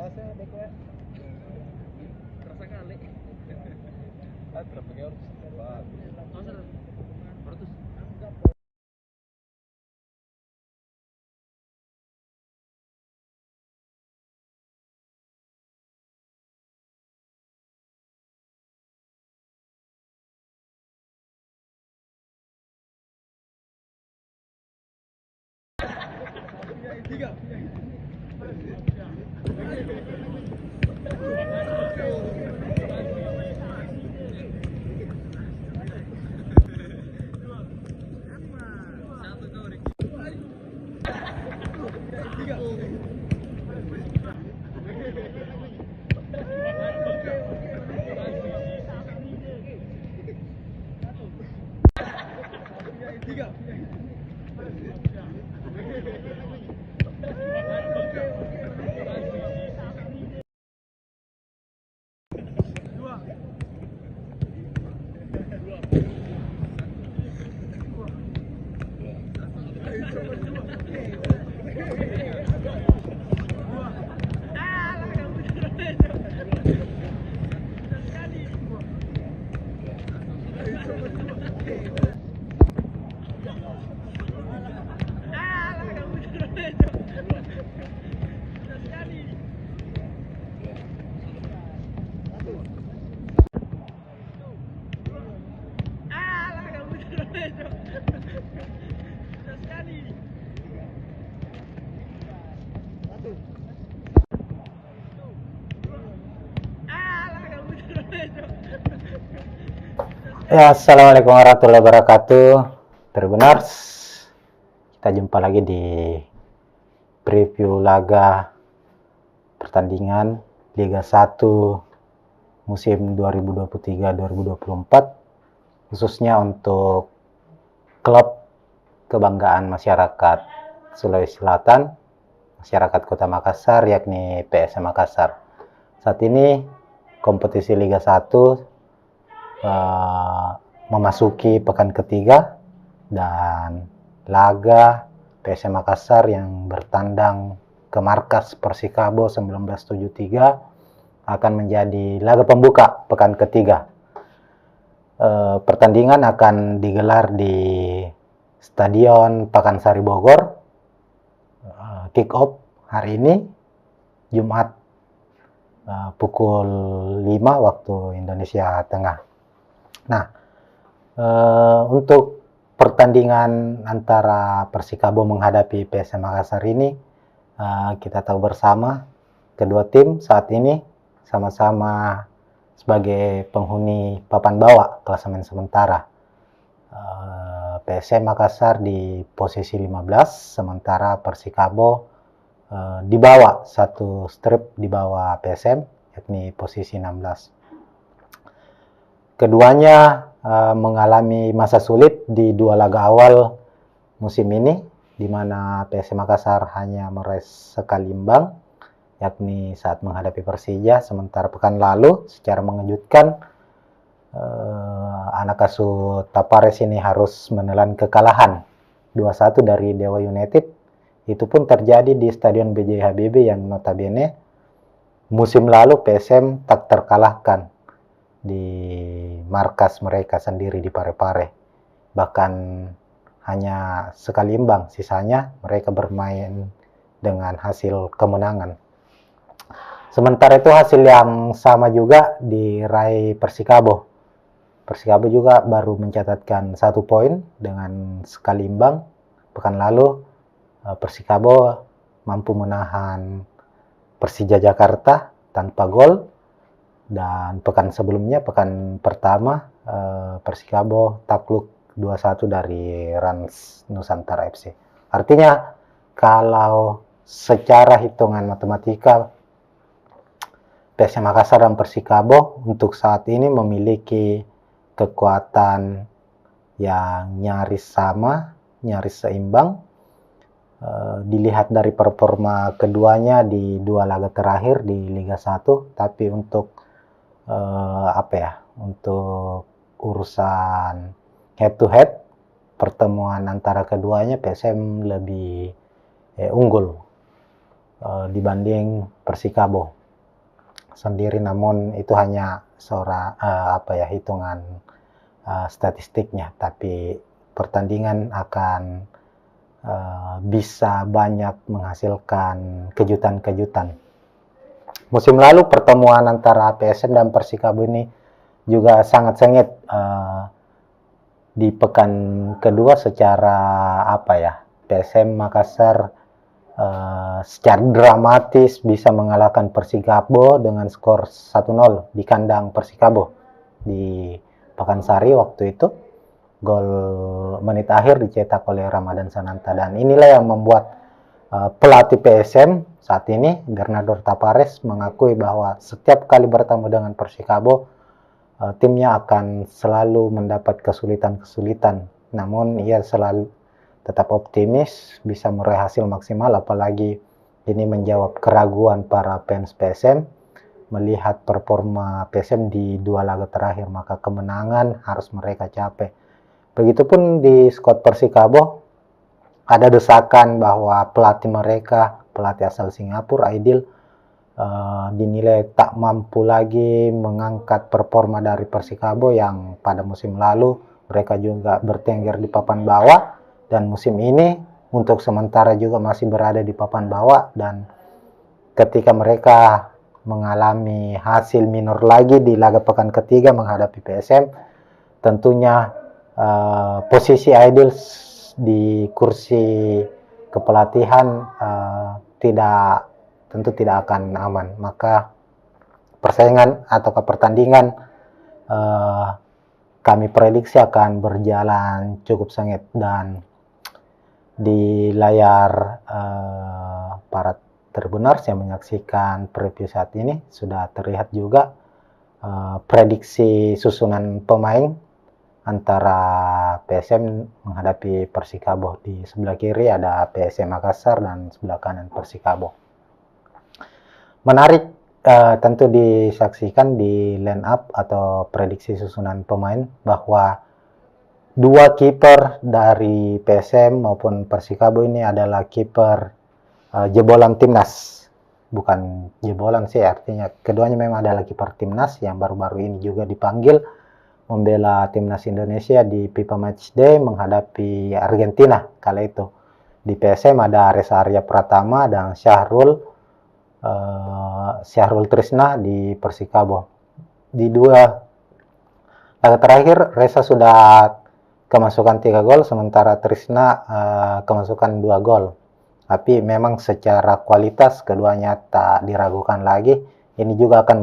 Terasa kali. Ya, assalamualaikum warahmatullahi wabarakatuh. Tribuners, kita jumpa lagi di preview laga pertandingan Liga 1 musim 2023-2024, khususnya untuk klub kebanggaan masyarakat Sulawesi Selatan, masyarakat Kota Makassar, yakni PSM Makassar. Saat ini kompetisi Liga 1 memasuki pekan ketiga dan laga PSM Makassar yang bertandang ke markas Persikabo 1973 akan menjadi laga pembuka pekan ketiga. Pertandingan akan digelar di Stadion Pakansari Bogor. Kick off hari ini Jumat pukul 5 waktu Indonesia Tengah. Nah, untuk pertandingan antara Persikabo menghadapi PSM Makassar ini, kita tahu bersama kedua tim saat ini sama-sama sebagai penghuni papan bawah klasemen sementara. PSM Makassar di posisi 15, sementara Persikabo di bawah, satu strip di bawah PSM, yakni posisi 16. Keduanya mengalami masa sulit di dua laga awal musim ini, di mana PSM Makassar hanya meraih sekali imbang, yakni saat menghadapi Persija. Sementara pekan lalu secara mengejutkan anak asuh Tapares ini harus menelan kekalahan 2-1 dari Dewa United. Itu pun terjadi di Stadion B.J. Habibie yang notabene musim lalu PSM tak terkalahkan di markas mereka sendiri di Parepare. Bahkan hanya sekali imbang, sisanya mereka bermain dengan hasil kemenangan. Sementara itu hasil yang sama juga diraih Persikabo. Persikabo juga baru mencatatkan 1 poin dengan sekali imbang. Pekan lalu Persikabo mampu menahan Persija Jakarta tanpa gol, dan pekan sebelumnya, pekan pertama, Persikabo takluk 2-1 dari Rans Nusantara FC. Artinya kalau secara hitungan matematika, PSM Makassar dan Persikabo untuk saat ini memiliki kekuatan yang nyaris sama, nyaris seimbang. Dilihat dari performa keduanya di dua laga terakhir di Liga 1, tapi untuk untuk urusan head to head, pertemuan antara keduanya PSM lebih unggul. dibanding Persikabo sendiri, namun itu hanya hitungan statistiknya, tapi pertandingan akan bisa banyak menghasilkan kejutan-kejutan. Musim lalu pertemuan antara PSM dan Persikabo ini juga sangat sengit di pekan kedua. Secara PSM Makassar secara dramatis bisa mengalahkan Persikabo dengan skor 1-0 di kandang Persikabo di Pakansari waktu itu. Gol menit akhir dicetak oleh Ramadan Sananta, dan inilah yang membuat pelatih PSM saat ini, Bernardo Tapares, mengakui bahwa setiap kali bertemu dengan Persikabo, timnya akan selalu mendapat kesulitan-kesulitan. Namun ia selalu tetap optimis bisa meraih hasil maksimal, apalagi ini menjawab keraguan para fans PSM melihat performa PSM di 2 laga terakhir, maka kemenangan harus mereka capai. Begitupun di skuad Persikabo, ada desakan bahwa pelatih mereka, pelatih asal Singapura, Aidil, dinilai tak mampu lagi mengangkat performa dari Persikabo yang pada musim lalu mereka juga bertengger di papan bawah, dan musim ini untuk sementara juga masih berada di papan bawah. Dan ketika mereka mengalami hasil minor lagi di laga pekan ketiga menghadapi PSM, tentunya posisi Aidil di kursi kepelatihan tentu tidak akan aman. Maka persaingan atau pertandingan kami prediksi akan berjalan cukup sengit, dan di layar para tribuners yang menyaksikan preview saat ini sudah terlihat juga prediksi susunan pemain antara PSM menghadapi Persikabo. Di sebelah kiri ada PSM Makassar dan sebelah kanan Persikabo. Menarik tentu disaksikan di line up atau prediksi susunan pemain bahwa 2 kiper dari PSM maupun Persikabo ini adalah kiper jebolan timnas. Bukan jebolan sih, artinya keduanya memang adalah kiper timnas yang baru-baru ini juga dipanggil membela timnas Indonesia di FIFA Matchday menghadapi Argentina kala itu. Di PSM ada Reza Arya Pratama dan Syahrul Trisna di Persikabo. Di 2 laga terakhir Reza sudah kemasukan 3 gol, sementara Trisna kemasukan 2 gol. Tapi memang secara kualitas keduanya tak diragukan lagi. Ini juga akan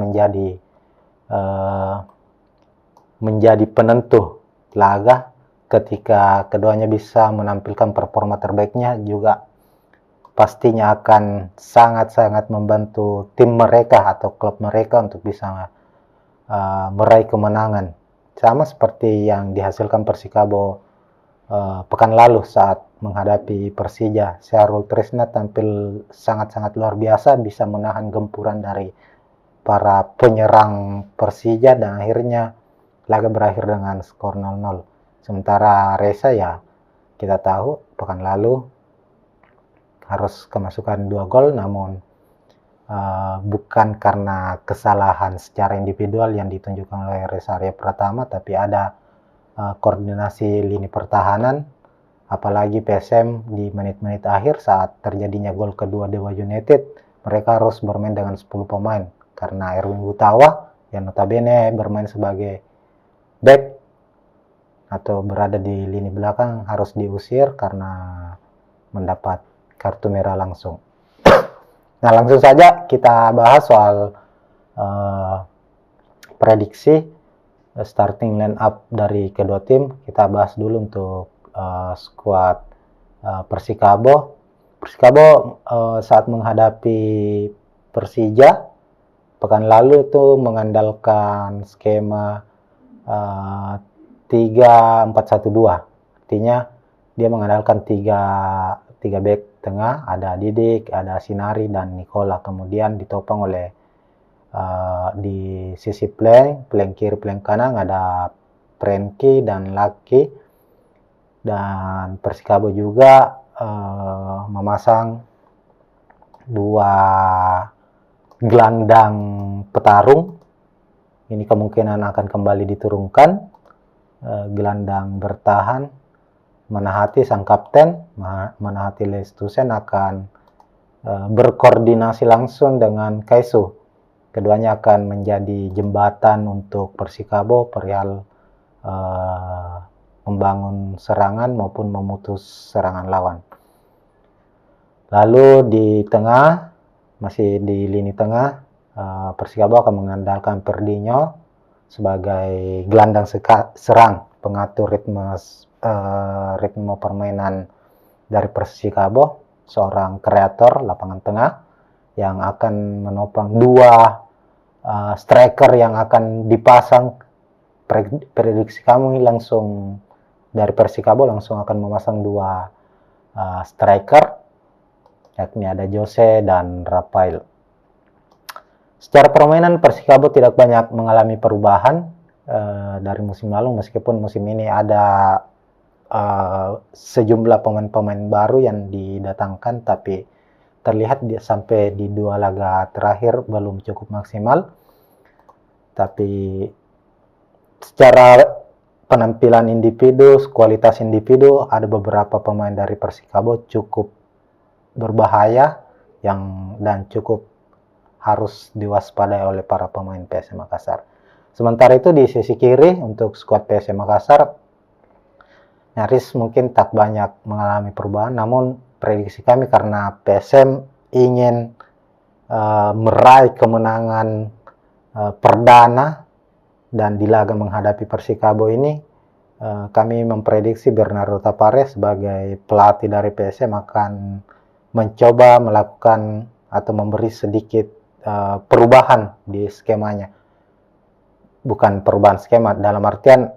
menjadi penentu laga ketika keduanya bisa menampilkan performa terbaiknya, juga pastinya akan sangat-sangat membantu tim mereka atau klub mereka untuk bisa meraih kemenangan. Sama seperti yang dihasilkan Persikabo pekan lalu saat menghadapi Persija. Syahrul Trisna tampil sangat-sangat luar biasa, bisa menahan gempuran dari para penyerang Persija, dan akhirnya laga berakhir dengan skor 0-0. Sementara Reza, ya kita tahu pekan lalu harus kemasukan 2 gol, namun bukan karena kesalahan secara individual yang ditunjukkan oleh Reza Arya Pratama, tapi ada koordinasi lini pertahanan, apalagi PSM di menit-menit akhir saat terjadinya gol kedua Dewa United, mereka harus bermain dengan 10 pemain karena Erwin Gutawa yang notabene bermain sebagai back atau berada di lini belakang harus diusir karena mendapat kartu merah langsung. Nah, langsung saja kita bahas soal prediksi starting line up dari kedua tim. Kita bahas dulu untuk skuad Persikabo. Persikabo saat menghadapi Persija pekan lalu itu mengandalkan skema 3-4-1-2. Artinya dia mengandalkan 3 back tengah, ada Didik, ada Sinari, dan Nicola. Kemudian ditopang oleh di sisi flank kiri, flank kanan ada Prenki dan Lucky. Dan Persikabo juga memasang dua gelandang petarung. Ini kemungkinan akan kembali diturunkan. Gelandang bertahan, Manahati sang kapten, Manahati Lestusen akan berkoordinasi langsung dengan Kaisu. Keduanya akan menjadi jembatan untuk Persikabo perihal membangun serangan maupun memutus serangan lawan. Lalu di tengah, masih di lini tengah, Persikabo akan mengandalkan Perdinho sebagai gelandang serang, pengatur ritme permainan dari Persikabo, seorang kreator lapangan tengah yang akan menopang dua striker yang akan dipasang. Prediksi kami langsung dari Persikabo langsung akan memasang dua striker, yakni ada Jose dan Rafael. Secara permainan Persikabo tidak banyak mengalami perubahan dari musim lalu, meskipun musim ini ada sejumlah pemain-pemain baru yang didatangkan, tapi terlihat sampai di dua laga terakhir belum cukup maksimal. Tapi secara penampilan individu, kualitas individu, ada beberapa pemain dari Persikabo cukup berbahaya dan cukup harus diwaspadai oleh para pemain PSM Makassar. Sementara itu di sisi kiri untuk skuad PSM Makassar nyaris mungkin tak banyak mengalami perubahan, namun prediksi kami karena PSM ingin meraih kemenangan perdana dan di laga menghadapi Persikabo ini, kami memprediksi Bernardo Tapares sebagai pelatih dari PSM akan mencoba melakukan atau memberi sedikit perubahan di skemanya. Bukan perubahan skema, dalam artian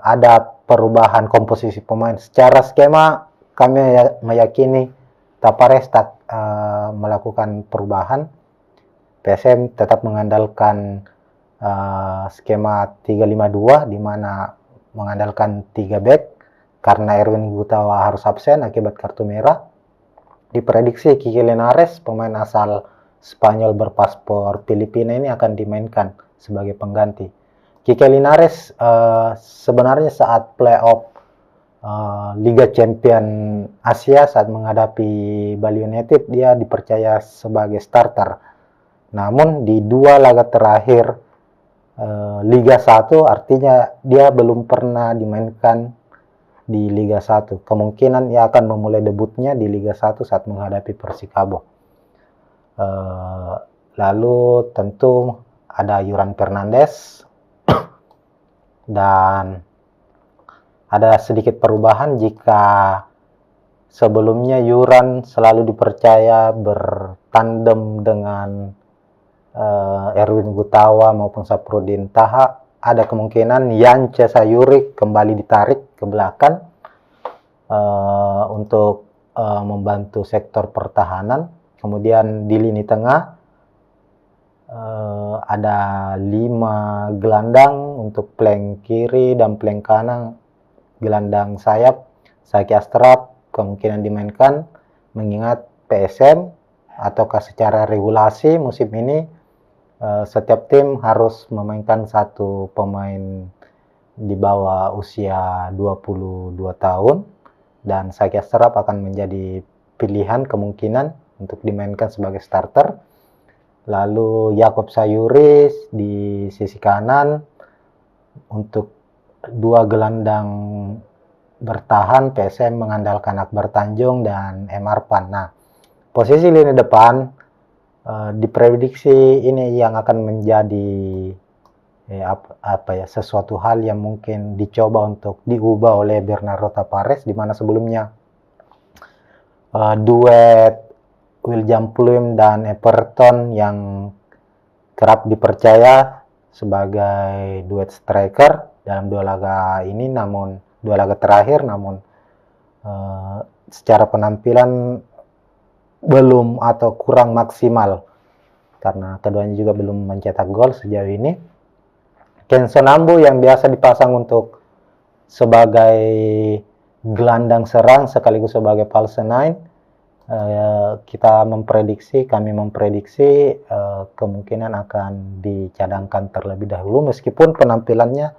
ada perubahan komposisi pemain. Secara skema kami meyakini Tapares tak melakukan perubahan. PSM tetap mengandalkan skema 3-5-2 di mana mengandalkan 3 back karena Erwin Gutawa harus absen akibat kartu merah. Diprediksi Kike Linares, pemain asal Spanyol berpaspor Filipina ini akan dimainkan sebagai pengganti. Kike Linares sebenarnya saat playoff Liga Champion Asia saat menghadapi Bali United dia dipercaya sebagai starter. Namun di dua laga terakhir Liga 1 artinya dia belum pernah dimainkan di Liga 1. Kemungkinan ia akan memulai debutnya di Liga 1 saat menghadapi Persikabo. Lalu tentu ada Yuran Fernandes dan ada sedikit perubahan jika sebelumnya Yuran selalu dipercaya bertandem dengan Erwin Gutawa maupun Saprudin Taha, ada kemungkinan Yance Sayuri kembali ditarik ke belakang untuk membantu sektor pertahanan. Kemudian di lini tengah ada 5 gelandang untuk flank kiri dan flank kanan. Gelandang sayap Saki Astrap kemungkinan dimainkan, mengingat PSM ataukah secara regulasi musim ini setiap tim harus memainkan satu pemain di bawah usia 22 tahun dan Saki Astrap akan menjadi pilihan kemungkinan untuk dimainkan sebagai starter. Lalu Yakob Sayuri di sisi kanan untuk 2 gelandang bertahan PSM mengandalkan Akbar Tanjung dan M. Arpan. Nah, posisi lini depan diprediksi ini yang akan menjadi sesuatu hal yang mungkin dicoba untuk diubah oleh Bernardo Tapares, di mana sebelumnya duet William Pluim dan Everton yang kerap dipercaya sebagai duet striker dalam 2 laga ini, namun 2 laga terakhir, namun secara penampilan belum atau kurang maksimal karena keduanya juga belum mencetak gol sejauh ini. Kenson Ambu yang biasa dipasang untuk sebagai gelandang serang sekaligus sebagai false nine kami memprediksi kemungkinan akan dicadangkan terlebih dahulu, meskipun penampilannya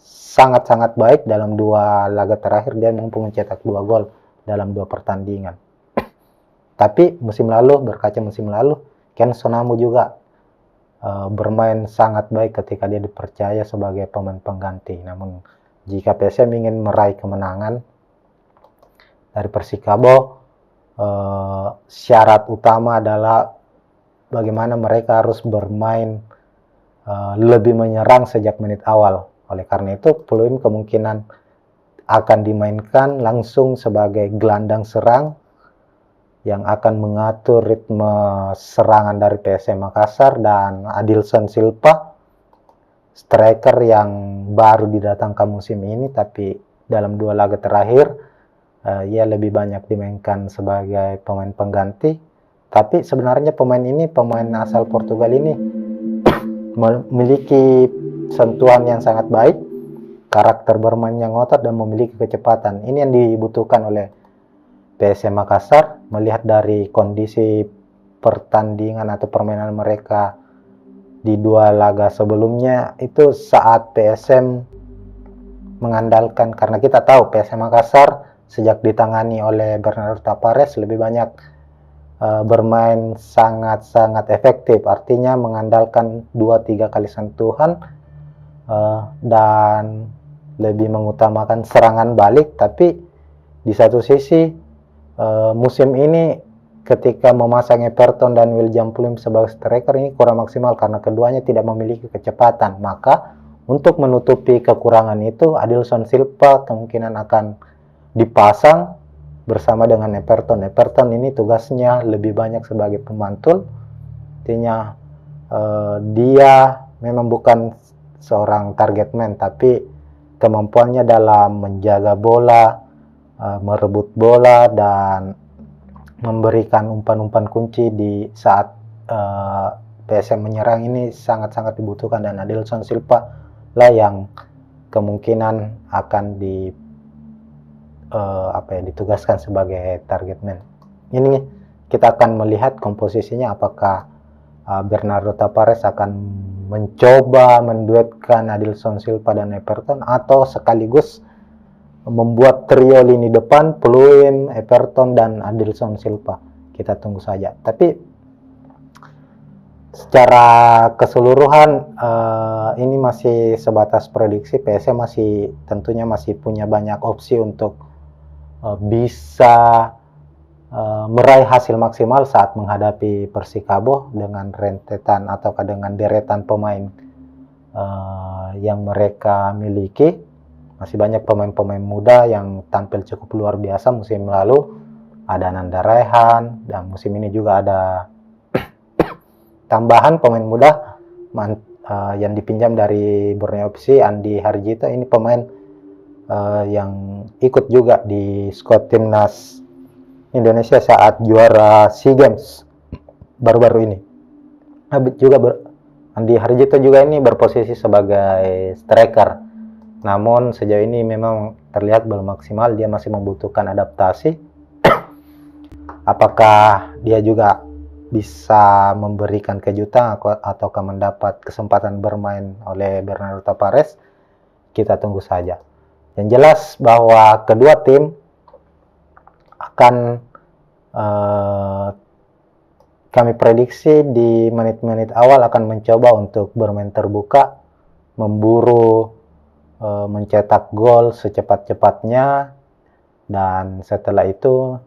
sangat-sangat baik dalam 2 laga terakhir. Dia mampu mencetak 2 gol dalam 2 pertandingan. Tapi berkaca musim lalu, Ken Sonamu juga bermain sangat baik ketika dia dipercaya sebagai pemain pengganti. Namun jika PSM ingin meraih kemenangan dari Persikabo, syarat utama adalah bagaimana mereka harus bermain lebih menyerang sejak menit awal. Oleh karena itu, Pluim kemungkinan akan dimainkan langsung sebagai gelandang serang yang akan mengatur ritme serangan dari PSM Makassar, dan Adilson Silva, striker yang baru didatangkan musim ini, tapi dalam 2 laga terakhir ia lebih banyak dimainkan sebagai pemain pengganti. Tapi sebenarnya pemain asal Portugal ini memiliki sentuhan yang sangat baik, karakter bermain yang ngotot, dan memiliki kecepatan. Ini yang dibutuhkan oleh PSM Makassar, melihat dari kondisi pertandingan atau permainan mereka di 2 laga sebelumnya. Itu saat PSM mengandalkan, karena kita tahu PSM Makassar sejak ditangani oleh Bernardo Tapares lebih banyak bermain sangat-sangat efektif, artinya mengandalkan 2-3 kali sentuhan dan lebih mengutamakan serangan balik. Tapi di satu sisi musim ini ketika memasang Everton dan William Pluim sebagai striker ini kurang maksimal karena keduanya tidak memiliki kecepatan. Maka untuk menutupi kekurangan itu, Adilson Silva kemungkinan akan dipasang bersama dengan Everton. Everton ini tugasnya lebih banyak sebagai pemantul, artinya dia memang bukan seorang target man, tapi kemampuannya dalam menjaga bola, merebut bola, dan memberikan umpan-umpan kunci di saat PSM menyerang ini sangat-sangat dibutuhkan, dan Adilson Silva lah yang kemungkinan akan ditugaskan sebagai target man. Ini kita akan melihat komposisinya, apakah Bernardo Tapares akan mencoba menduetkan Adilson Silva dan Everton, atau sekaligus membuat trio lini depan Pluim, Everton, dan Adilson Silva. Kita tunggu saja. Tapi secara keseluruhan ini masih sebatas prediksi. PSM tentunya masih punya banyak opsi untuk bisa meraih hasil maksimal saat menghadapi Persikabo dengan rentetan atau dengan deretan pemain yang mereka miliki. Masih banyak pemain-pemain muda yang tampil cukup luar biasa musim lalu. Ada Nanda Raihan, dan musim ini juga ada tambahan pemain muda yang dipinjam dari Borneo FC, Andi Harjito. Ini pemain yang ikut juga di squad timnas Indonesia saat juara SEA Games baru-baru ini. Andi Harjito juga ini berposisi sebagai striker, namun sejauh ini memang terlihat belum maksimal. Dia masih membutuhkan adaptasi. Apakah dia juga bisa memberikan kejutan ataukah mendapat kesempatan bermain oleh Bernardo Tapares? Kita tunggu saja. Yang jelas bahwa kedua tim akan kami prediksi di menit-menit awal akan mencoba untuk bermain terbuka, memburu mencetak gol secepat-cepatnya, dan setelah itu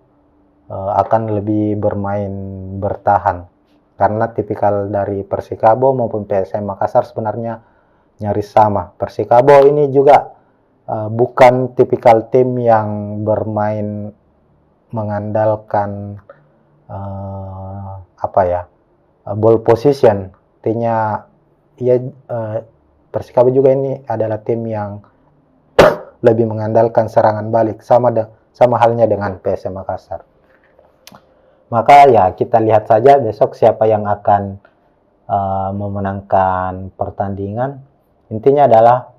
akan lebih bermain bertahan. Karena tipikal dari Persikabo maupun PSM Makassar sebenarnya nyaris sama. Persikabo ini juga bukan tipikal tim yang bermain mengandalkan ball position. Artinya Persikabo juga ini adalah tim yang lebih mengandalkan serangan balik, sama halnya dengan PSM Makassar. Maka ya kita lihat saja besok siapa yang akan memenangkan pertandingan. Intinya adalah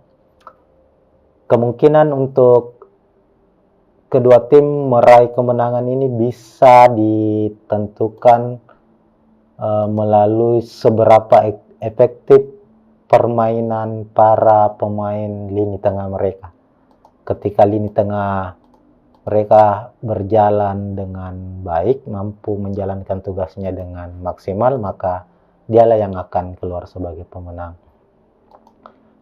kemungkinan untuk kedua tim meraih kemenangan ini bisa ditentukan melalui seberapa efektif permainan para pemain lini tengah mereka. Ketika lini tengah mereka berjalan dengan baik, mampu menjalankan tugasnya dengan maksimal, maka dialah yang akan keluar sebagai pemenang.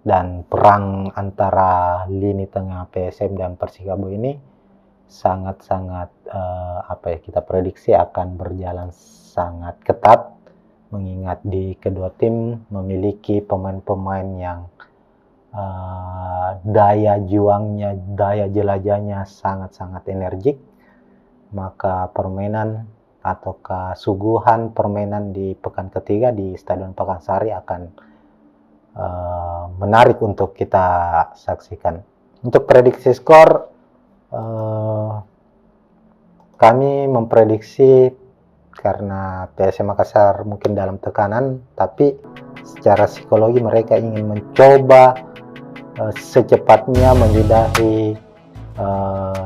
Dan perang antara lini tengah PSM dan Persikabo ini sangat-sangat kita prediksi akan berjalan sangat ketat, mengingat di kedua tim memiliki pemain-pemain yang daya juangnya, daya jelajahnya sangat-sangat energik. Maka permainan ataukah suguhan permainan di pekan ketiga di Stadion Pakansari akan menarik untuk kita saksikan. Untuk prediksi skor, kami memprediksi karena PSM Makassar mungkin dalam tekanan, tapi secara psikologi mereka ingin mencoba secepatnya menyudahi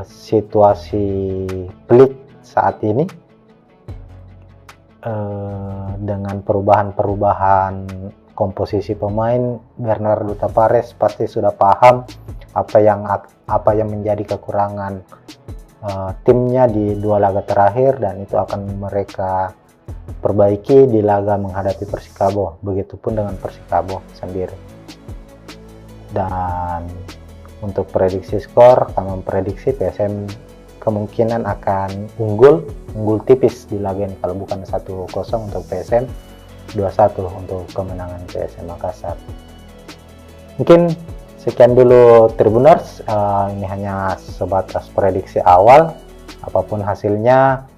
situasi pelik saat ini dengan perubahan-perubahan komposisi pemain. Bernardo Tavares pasti sudah paham apa yang menjadi kekurangan timnya di 2 laga terakhir, dan itu akan mereka perbaiki di laga menghadapi Persikabo. Begitupun dengan Persikabo sendiri. Dan untuk prediksi skor, kami memprediksi PSM kemungkinan akan unggul tipis di laga ini. Kalau bukan 1-0 untuk PSM, 2-1 untuk kemenangan PSM Makassar. Mungkin sekian dulu Tribuners, ini hanya sebatas prediksi awal. Apapun hasilnya,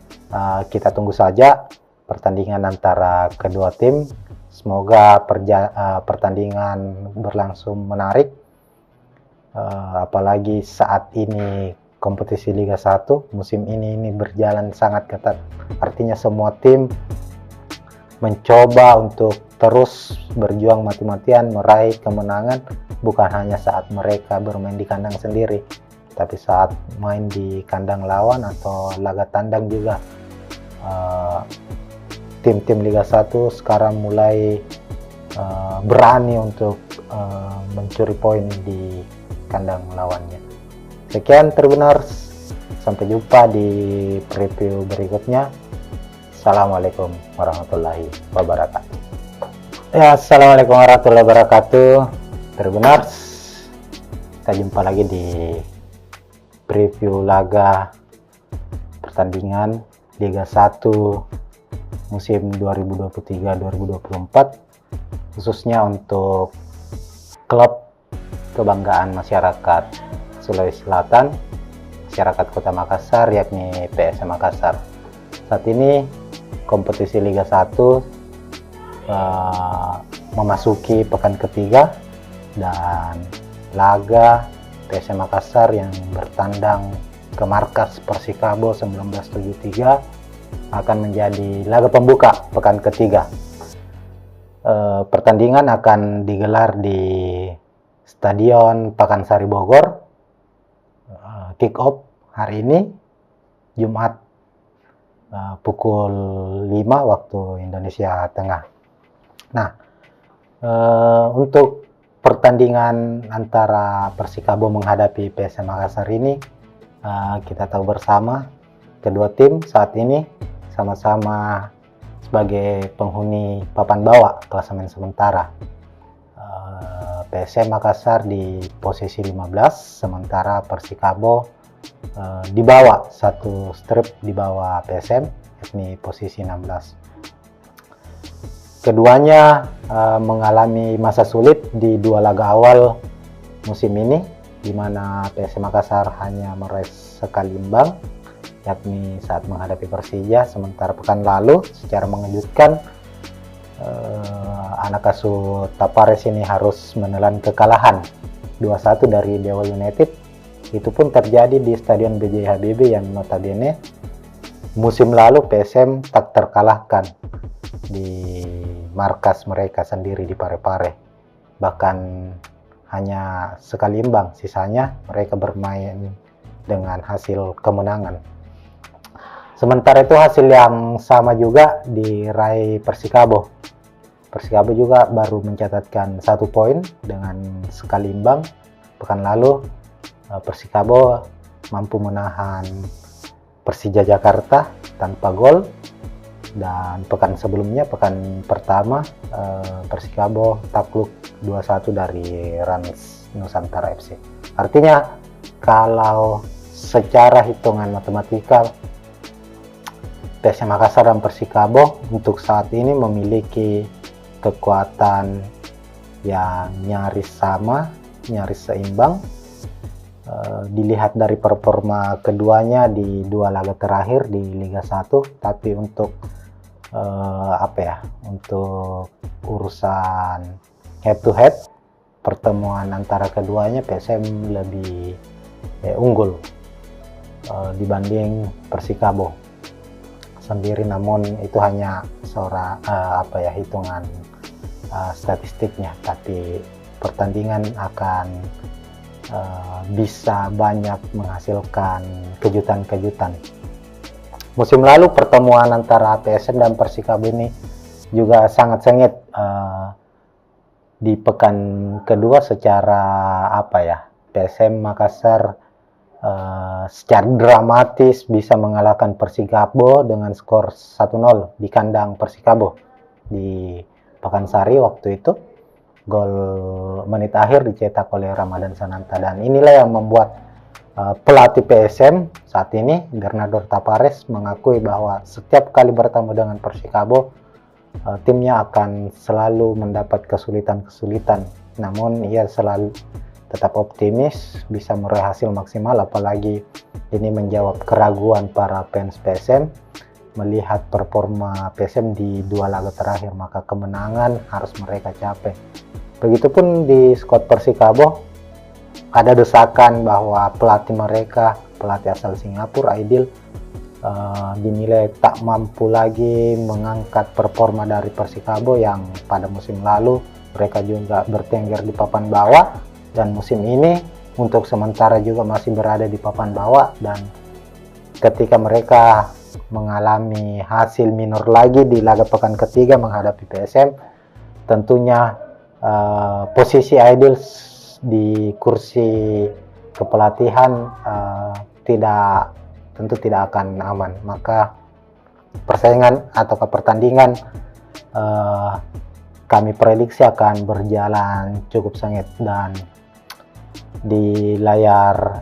kita tunggu saja pertandingan antara kedua tim. Semoga pertandingan berlangsung menarik, apalagi saat ini kompetisi Liga 1 musim ini berjalan sangat ketat. Artinya semua tim mencoba untuk terus berjuang mati-matian meraih kemenangan, bukan hanya saat mereka bermain di kandang sendiri, tapi saat main di kandang lawan atau laga tandang juga. Tim-tim Liga 1 sekarang mulai berani untuk mencuri poin di kandang lawannya. Sekian Tribuners, sampai jumpa di preview berikutnya. Assalamualaikum warahmatullahi wabarakatuh. Ya, assalamualaikum warahmatullahi wabarakatuh. Tribuners, kita jumpa lagi di preview laga pertandingan Liga 1 musim 2023-2024, khususnya untuk klub kebanggaan masyarakat Sulawesi Selatan, masyarakat Kota Makassar, yakni PSM Makassar. Saat ini kompetisi Liga 1 memasuki pekan ketiga, dan laga PSM Makassar yang bertandang ke markas Persikabo 1973 akan menjadi laga pembuka pekan ketiga. Pertandingan akan digelar di Stadion Pakansari Bogor. Kick off hari ini Jumat pukul 5 waktu Indonesia Tengah. Nah, untuk pertandingan antara Persikabo menghadapi PSM Makassar ini, kita tahu bersama kedua tim saat ini sama-sama sebagai penghuni papan bawah klasemen sementara. PSM Makassar di posisi 15, sementara Persikabo di bawah, satu strip di bawah PSM, yakni posisi 16. Keduanya mengalami masa sulit di 2 laga awal musim ini, di mana PSM Makassar hanya meraih sekali imbang, yakni saat menghadapi Persija. Sementara pekan lalu secara mengejutkan anak asuh Tavares ini harus menelan kekalahan 2-1 dari Dewa United. Itu pun terjadi di Stadion B.J. Habibie yang notabene musim lalu PSM tak terkalahkan di markas mereka sendiri di Parepare. Bahkan hanya sekali imbang, sisanya mereka bermain dengan hasil kemenangan. Sementara itu hasil yang sama juga diraih Persikabo. Persikabo juga baru mencatatkan 1 poin dengan sekali imbang. Pekan lalu Persikabo mampu menahan Persija Jakarta tanpa gol, dan pekan sebelumnya, pekan pertama, Persikabo takluk 2-1 dari Rans Nusantara FC. Artinya kalau secara hitungan matematika, PSM Makassar dan Persikabo untuk saat ini memiliki kekuatan yang nyaris sama, nyaris seimbang. Dilihat dari performa keduanya di 2 laga terakhir di Liga 1, tapi untuk untuk urusan head to head, pertemuan antara keduanya PSM lebih unggul dibanding Persikabo sendiri. Namun itu hanya hitungan statistiknya, tapi pertandingan akan bisa banyak menghasilkan kejutan-kejutan. Musim lalu pertemuan antara PSM dan Persikabo ini juga sangat sengit di pekan kedua. Secara PSM Makassar secara dramatis bisa mengalahkan Persikabo dengan skor 1-0 di kandang Persikabo di Pakansari waktu itu. Gol menit akhir dicetak oleh Ramadan Sananta, dan inilah yang membuat pelatih PSM saat ini, Bernardo Tapares, mengakui bahwa setiap kali bertemu dengan Persikabo, timnya akan selalu mendapat kesulitan-kesulitan. Namun ia selalu tetap optimis bisa meraih hasil maksimal, apalagi ini menjawab keraguan para fans PSM melihat performa PSM di 2 laga terakhir, maka kemenangan harus mereka capai. Begitupun di skuad Persikabo, ada desakan bahwa pelatih mereka, pelatih asal Singapura, Aidil, dinilai tak mampu lagi mengangkat performa dari Persikabo yang pada musim lalu mereka juga bertengger di papan bawah, dan musim ini untuk sementara juga masih berada di papan bawah. Dan ketika mereka mengalami hasil minor lagi di laga pekan ketiga menghadapi PSM, tentunya posisi Aidil di kursi kepelatihan tentu tidak akan aman. Maka persaingan atau pertandingan kami prediksi akan berjalan cukup sengit, dan di layar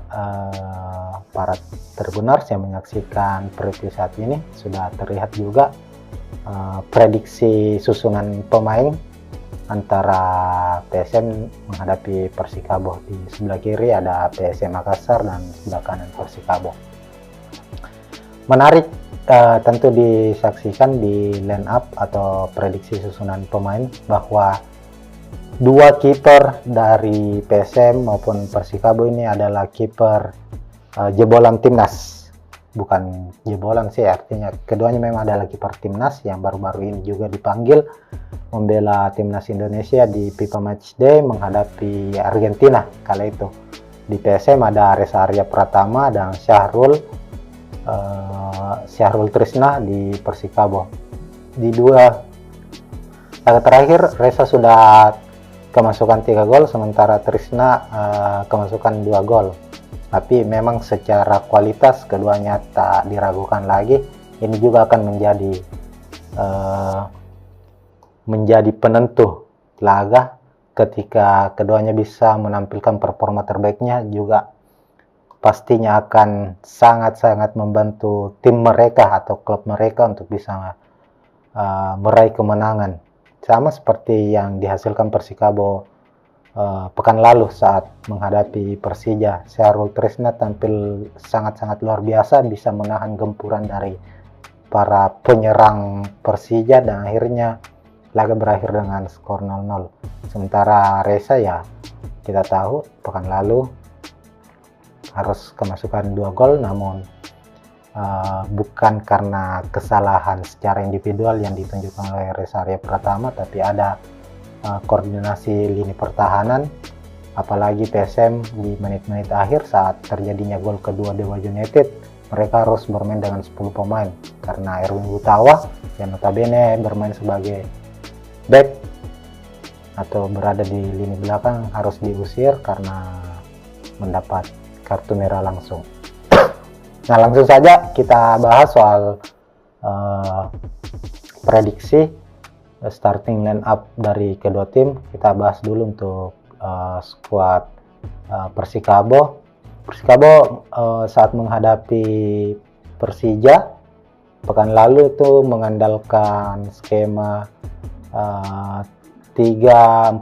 para Tribuners yang menyaksikan preview saat ini sudah terlihat juga prediksi susunan pemain antara PSM menghadapi Persikabo. Di sebelah kiri ada PSM Makassar dan sebelah kanan Persikabo. Menarik tentu disaksikan di line up atau prediksi susunan pemain bahwa 2 kiper dari PSM maupun Persikabo ini adalah kiper jebolan timnas. Bukan jebolan sih, artinya keduanya memang adalah kiper timnas yang baru-baru ini juga dipanggil membela timnas Indonesia di FIFA Matchday menghadapi Argentina kala itu. Di PSM ada Reza Arya Pratama dan Syahrul Trisna di Persikabo. Di 2 laga terakhir Reza sudah kemasukan 3 gol, sementara Trisna kemasukan 2 gol. Tapi memang secara kualitas keduanya tak diragukan lagi. Ini juga akan menjadi penentu laga ketika keduanya bisa menampilkan performa terbaiknya, juga pastinya akan sangat-sangat membantu tim mereka atau klub mereka untuk bisa meraih kemenangan. Sama seperti yang dihasilkan Persikabo pekan lalu saat menghadapi Persija. Syahrul Trisna tampil sangat-sangat luar biasa, bisa menahan gempuran dari para penyerang Persija, dan akhirnya laga berakhir dengan skor 0-0. Sementara Reza, ya kita tahu pekan lalu harus kemasukan 2 gol, namun bukan karena kesalahan secara individual yang ditunjukkan oleh Reza Arya Pratama, tapi ada koordinasi lini pertahanan apalagi PSM di menit-menit akhir saat terjadinya gol kedua Dewa United, mereka harus bermain dengan 10 pemain karena Erwin Gutawa yang notabene bermain sebagai back atau berada di lini belakang harus diusir karena mendapat kartu merah langsung. Nah, langsung saja kita bahas soal prediksi starting line up dari kedua tim. Kita bahas dulu untuk skuad Persikabo. Persikabo saat menghadapi Persija pekan lalu itu mengandalkan skema 3-4-1-2.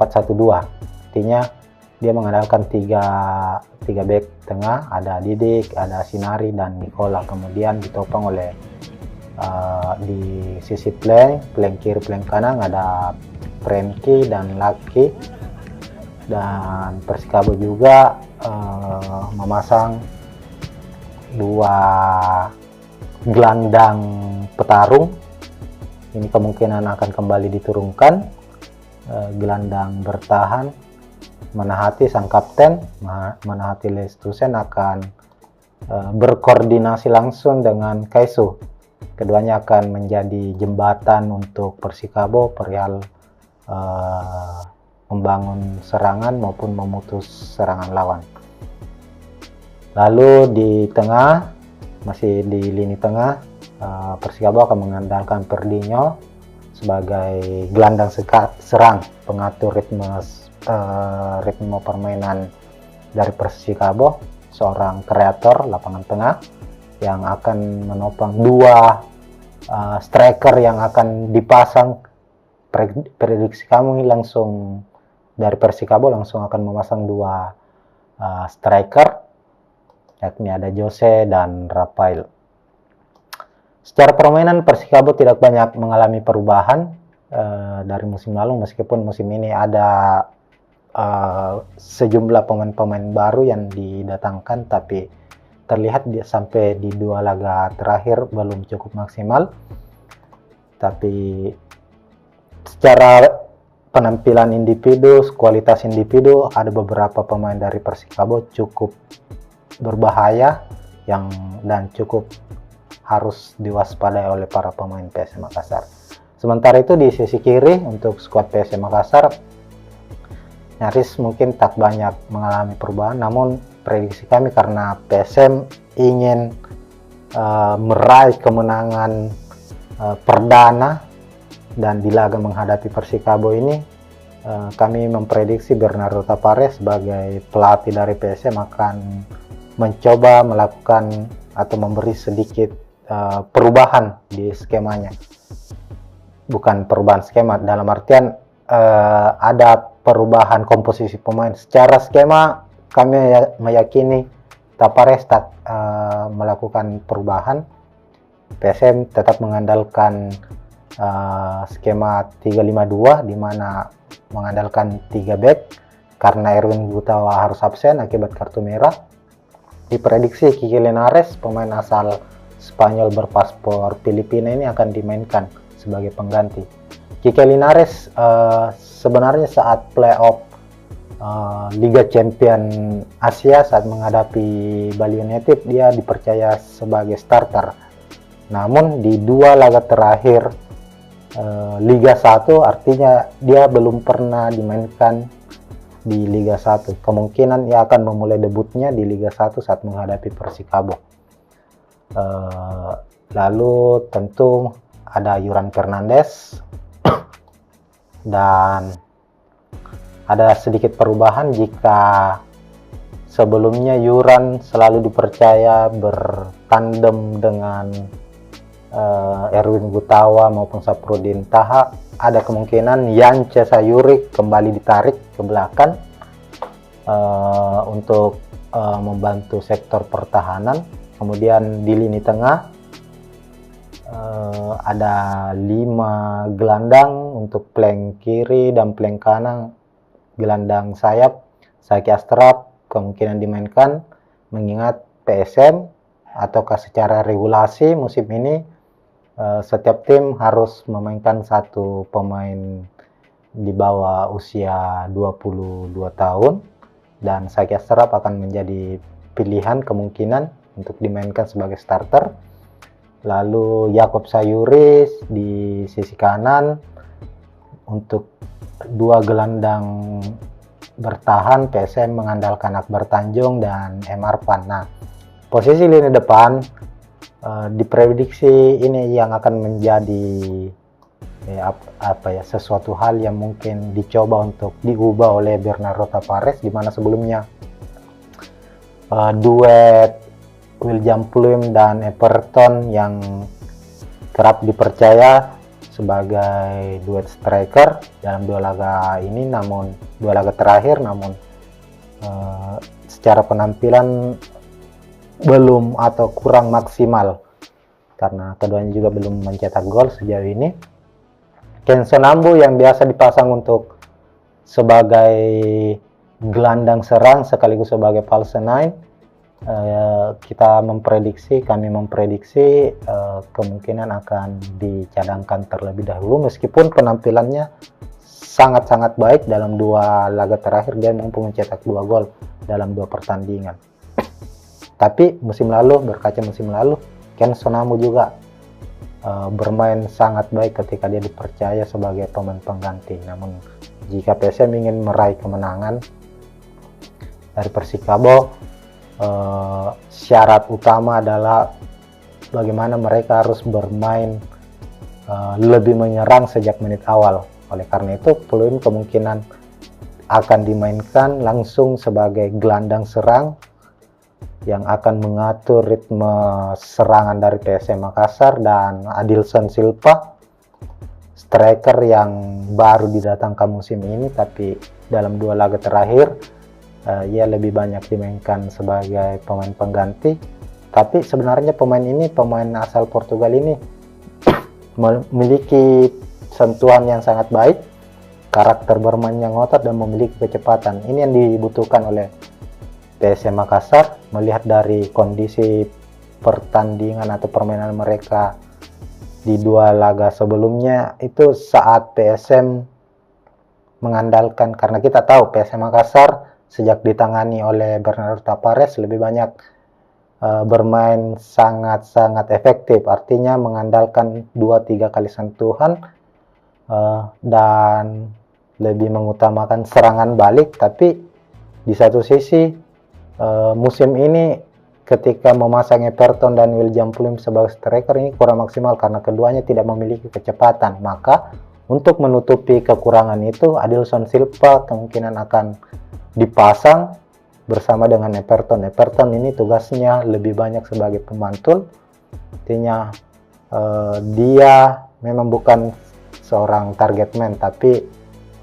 Artinya dia mengandalkan tiga back tengah, ada Didik, ada Sinari, dan Nicola. Kemudian ditopang oleh di sisi flank kiri, flank kanan ada Franky dan Lucky. Dan Persikabo juga memasang dua gelandang petarung. Ini kemungkinan akan kembali diturunkan. Gelandang bertahan Manahati sang kapten, Manahati Lestusen akan berkoordinasi langsung dengan Kaisu. Keduanya akan menjadi jembatan untuk Persikabo perihal membangun serangan maupun memutus serangan lawan. Lalu di tengah, masih di lini tengah, Persikabo akan mengandalkan Perdinho sebagai gelandang serang, pengatur ritme permainan dari Persikabo, seorang kreator lapangan tengah yang akan menopang dua striker yang akan dipasang. Prediksi kami langsung dari Persikabo langsung akan memasang dua striker, yakni ada Jose dan Rafael. Secara permainan Persikabo tidak banyak mengalami perubahan dari musim lalu, meskipun musim ini ada sejumlah pemain-pemain baru yang didatangkan, tapi terlihat sampai di dua laga terakhir belum cukup maksimal. Tapi secara penampilan individu, kualitas individu, ada beberapa pemain dari Persikabo cukup berbahaya dan cukup harus diwaspadai oleh para pemain PSM Makassar. Sementara itu di sisi kiri untuk skuad PSM Makassar nyaris mungkin tak banyak mengalami perubahan, namun prediksi kami karena PSM ingin meraih kemenangan perdana dan di laga menghadapi Persikabo ini, kami memprediksi Bernardo Tapares sebagai pelatih dari PSM akan mencoba melakukan atau memberi sedikit perubahan di skemanya. Bukan perubahan skema dalam artian ada perubahan komposisi pemain. Secara skema kami meyakini Tapares tak melakukan perubahan. PSM tetap mengandalkan skema 3-5-2 di mana mengandalkan 3 back karena Erwin Gutawa harus absen akibat kartu merah. Diprediksi Kiki Linares, pemain asal Spanyol berpaspor Filipina ini akan dimainkan sebagai pengganti. Kiki Linares sebenarnya saat playoff Liga Champion Asia saat menghadapi Bali United dia dipercaya sebagai starter. Namun di dua laga terakhir Liga 1, artinya dia belum pernah dimainkan di Liga 1. Kemungkinan ia akan memulai debutnya di Liga 1 saat menghadapi Persikabo. Lalu tentu ada Yuran Fernandes dan ada sedikit perubahan jika sebelumnya Yuran selalu dipercaya bertandem dengan Erwin Gutawa maupun Saprudin Taha, ada kemungkinan Yance Sayuri kembali ditarik ke belakang untuk membantu sektor pertahanan. Kemudian di lini tengah ada 5 gelandang untuk flank kiri dan flank kanan. Gelandang sayap Saki Astrap kemungkinan dimainkan, mengingat PSM ataukah secara regulasi musim ini setiap tim harus memainkan satu pemain di bawah usia 22 tahun dan Sakia Serap akan menjadi pilihan kemungkinan untuk dimainkan sebagai starter. Lalu Yakob Sayuris di sisi kanan. Untuk dua gelandang bertahan, PSM mengandalkan Akbar Tanjung dan M. Arfan. Nah, posisi lini depan diprediksi ini yang akan menjadi sesuatu hal yang mungkin dicoba untuk diubah oleh Bernardo Tavares, di mana sebelumnya duet William Pluim dan Everton yang kerap dipercaya sebagai duet striker dalam dua laga ini, namun dua laga terakhir, namun secara penampilan belum atau kurang maksimal karena keduanya juga belum mencetak gol sejauh ini. Kenson Ambu yang biasa dipasang untuk sebagai gelandang serang sekaligus sebagai false nine, kami memprediksi kemungkinan akan dicadangkan terlebih dahulu, meskipun penampilannya sangat-sangat baik dalam dua laga terakhir. Dia mampu mencetak 2 gol dalam 2 pertandingan. Tapi berkaca musim lalu, Ken Sonamu juga bermain sangat baik ketika dia dipercaya sebagai pemain pengganti. Namun jika PSM ingin meraih kemenangan dari Persikabo, syarat utama adalah bagaimana mereka harus bermain lebih menyerang sejak menit awal. Oleh karena itu, Pluim kemungkinan akan dimainkan langsung sebagai gelandang serang yang akan mengatur ritme serangan dari PSM Makassar, dan Adilson Silva, striker yang baru didatangkan musim ini, tapi dalam 2 laga terakhir ia lebih banyak dimainkan sebagai pemain pengganti. Tapi sebenarnya pemain asal Portugal ini memiliki sentuhan yang sangat baik, karakter bermain yang ngotot, dan memiliki kecepatan. Ini yang dibutuhkan oleh PSM Makassar, melihat dari kondisi pertandingan atau permainan mereka di 2 laga sebelumnya. Itu saat PSM mengandalkan, karena kita tahu PSM Makassar sejak ditangani oleh Bernardo Tavares lebih banyak bermain sangat-sangat efektif, artinya mengandalkan 2-3 kali sentuhan dan lebih mengutamakan serangan balik. Tapi di satu sisi musim ini ketika memasang Everton dan William Pluim sebagai striker ini kurang maksimal karena keduanya tidak memiliki kecepatan. Maka untuk menutupi kekurangan itu, Adilson Silva kemungkinan akan dipasang bersama dengan Everton. Everton ini tugasnya lebih banyak sebagai pemantul, artinya dia memang bukan seorang target man, tapi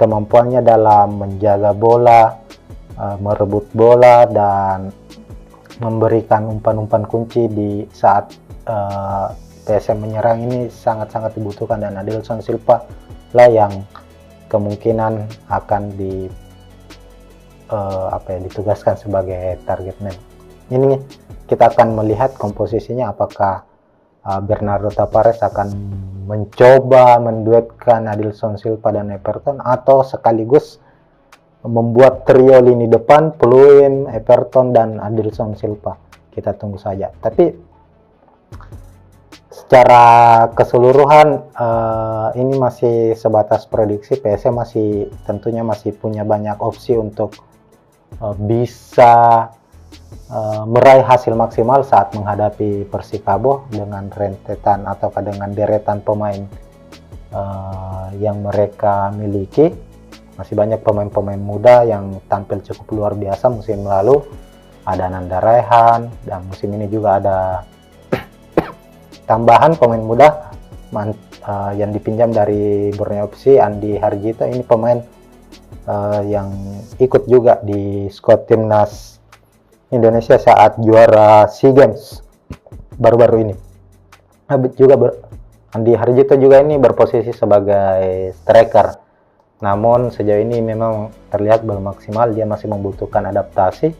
kemampuannya dalam menjaga bola, merebut bola, dan memberikan umpan-umpan kunci di saat PSM menyerang ini sangat-sangat dibutuhkan, dan Adilson Silva lah yang kemungkinan akan ditugaskan sebagai target man. Ini kita akan melihat komposisinya, apakah Bernardo Tavares akan mencoba menduetkan Adilson Silva dan Everton, atau sekaligus membuat trio lini depan Pluim, Everton, dan Adilson Silva. Kita tunggu saja. Tapi secara keseluruhan ini masih sebatas prediksi. PSM tentunya masih punya banyak opsi untuk bisa meraih hasil maksimal saat menghadapi Persikabo dengan rentetan atau dengan deretan pemain yang mereka miliki. Masih banyak pemain-pemain muda yang tampil cukup luar biasa musim lalu. Ada Nanda Raihan, dan musim ini juga ada tambahan pemain muda yang dipinjam dari Borneo FC, Andi Harjito. Ini pemain yang ikut juga di squad timnas Indonesia saat juara SEA Games baru-baru ini. Andi Harjito juga ini berposisi sebagai striker. Namun sejauh ini memang terlihat belum maksimal, dia masih membutuhkan adaptasi.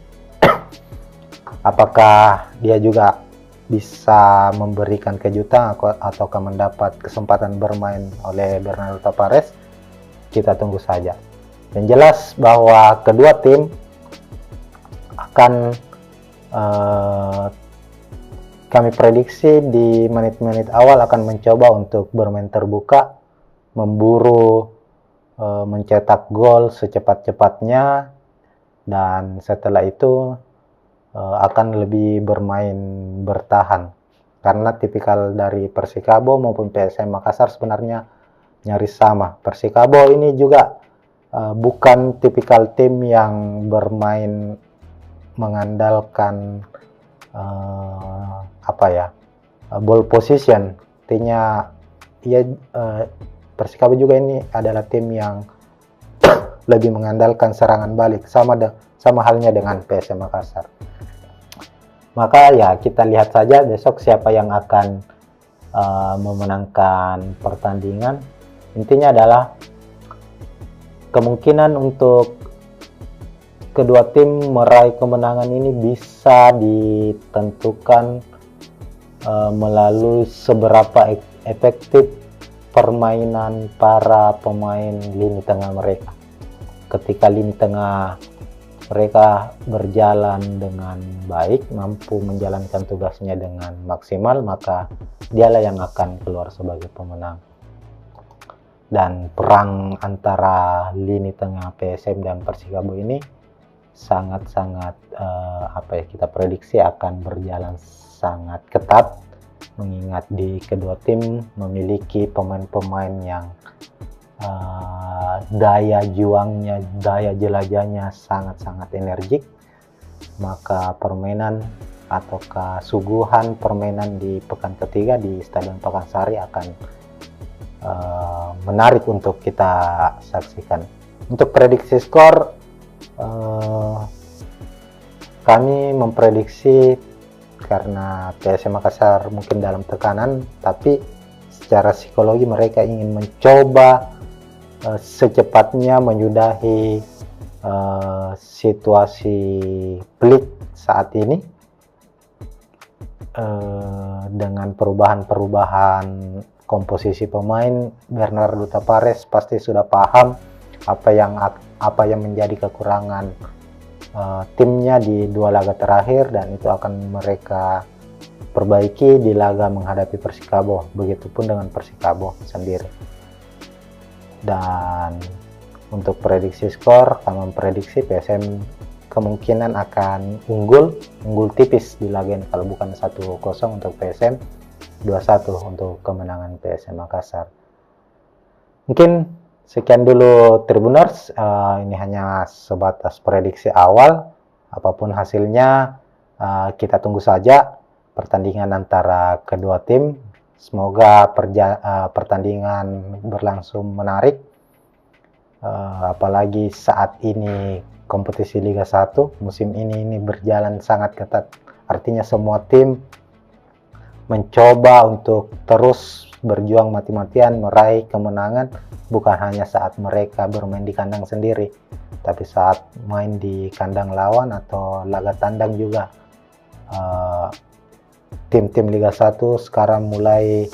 Apakah dia juga bisa memberikan kejutan ataukah mendapat kesempatan bermain oleh Bernardo Tavares? Kita tunggu saja. Dan jelas bahwa kedua tim akan kami prediksi di menit-menit awal akan mencoba untuk bermain terbuka, memburu mencetak gol secepat-cepatnya, dan setelah itu akan lebih bermain bertahan. Karena tipikal dari Persikabo maupun PSM Makassar sebenarnya nyaris sama. Persikabo ini juga bukan tipikal tim yang bermain mengandalkan ball position. Artinya Persikabo juga ini adalah tim yang lebih mengandalkan serangan balik, sama halnya dengan PSM Makassar. Maka ya kita lihat saja besok siapa yang akan memenangkan pertandingan. Intinya adalah kemungkinan untuk kedua tim meraih kemenangan ini bisa ditentukan melalui seberapa efektif permainan para pemain lini tengah mereka. Ketika lini tengah mereka berjalan dengan baik, mampu menjalankan tugasnya dengan maksimal, maka dialah yang akan keluar sebagai pemenang. Dan perang antara lini tengah PSM dan Persikabo ini sangat-sangat kita prediksi akan berjalan sangat ketat, mengingat di kedua tim memiliki pemain-pemain yang daya juangnya, daya jelajahnya sangat-sangat energik. Maka permainan ataukah suguhan permainan di pekan ketiga di Stadion Pakansari akan menarik untuk kita saksikan. Untuk prediksi skor, kami memprediksi karena PSM Makassar mungkin dalam tekanan, tapi secara psikologi mereka ingin mencoba secepatnya menyudahi situasi pelik saat ini dengan perubahan-perubahan komposisi pemain. Bernardo Tavares pasti sudah paham apa yang menjadi kekurangan timnya di dua laga terakhir, dan itu akan mereka perbaiki di laga menghadapi Persikabo. Begitupun dengan Persikabo sendiri. Dan untuk prediksi skor, kami memprediksi PSM kemungkinan akan unggul tipis di laga ini. Kalau bukan 1-0 untuk PSM, 2-1 untuk kemenangan PSM Makassar. Mungkin sekian dulu Tribuners, ini hanya sebatas prediksi awal. Apapun hasilnya, kita tunggu saja pertandingan antara kedua tim. Semoga pertandingan berlangsung menarik, apalagi saat ini kompetisi Liga 1 musim ini berjalan sangat ketat. Artinya semua tim mencoba untuk terus berjuang mati-matian meraih kemenangan, bukan hanya saat mereka bermain di kandang sendiri, tapi saat main di kandang lawan atau laga tandang juga. Tim-tim Liga 1 sekarang mulai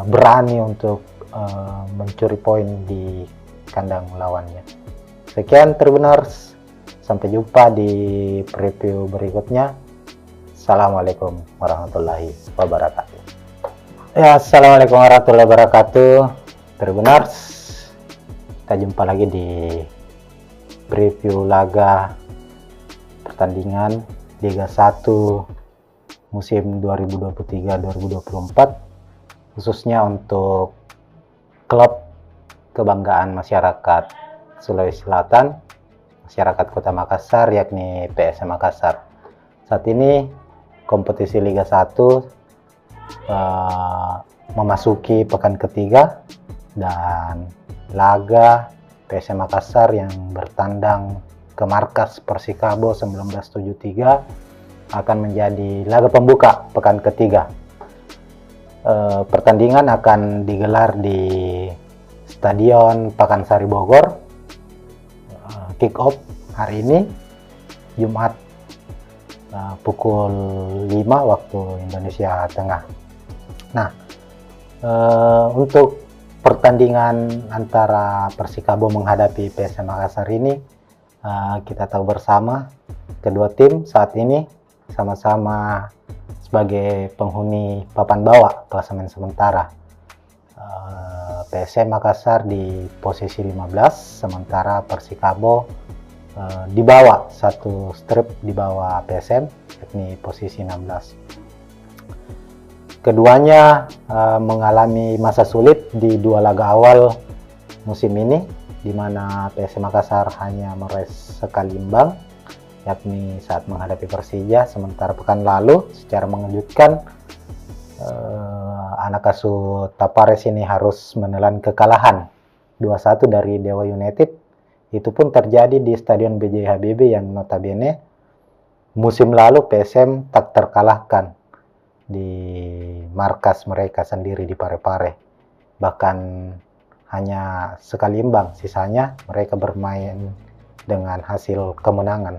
berani untuk mencuri poin di kandang lawannya. Sekian Tribuners, sampai jumpa di preview berikutnya. Assalamualaikum warahmatullahi wabarakatuh. Ya, assalamualaikum warahmatullahi wabarakatuh Tribuners. Kita jumpa lagi di preview laga pertandingan Liga 1 musim 2023-2024, khususnya untuk klub kebanggaan masyarakat Sulawesi Selatan, masyarakat Kota Makassar, yakni PSM Makassar. Saat ini kompetisi Liga 1 memasuki pekan ketiga, dan laga PSM Makassar yang bertandang ke markas Persikabo 1973 akan menjadi laga pembuka pekan ketiga. Pertandingan akan digelar di Stadion Pakansari Bogor. Kick off hari ini Jumat pukul 5 waktu Indonesia Tengah. Nah, untuk pertandingan antara Persikabo menghadapi PSM Makassar ini Kita tahu bersama kedua tim saat ini sama-sama sebagai penghuni papan bawah klasemen sementara. PSM Makassar di posisi 15, sementara Persikabo di bawah, satu strip di bawah PSM, yakni posisi 16. Keduanya mengalami masa sulit di dua laga awal musim ini, di mana PSM Makassar hanya meraih sekali imbang, yakni saat menghadapi Persija, sementara pekan lalu secara mengejutkan anak asuh Tapares ini harus menelan kekalahan 2-1 dari Dewa United. Itu pun terjadi di Stadion B.J. Habibie yang notabene musim lalu PSM tak terkalahkan di markas mereka sendiri di Parepare. Bahkan hanya sekali imbang, sisanya mereka bermain dengan hasil kemenangan.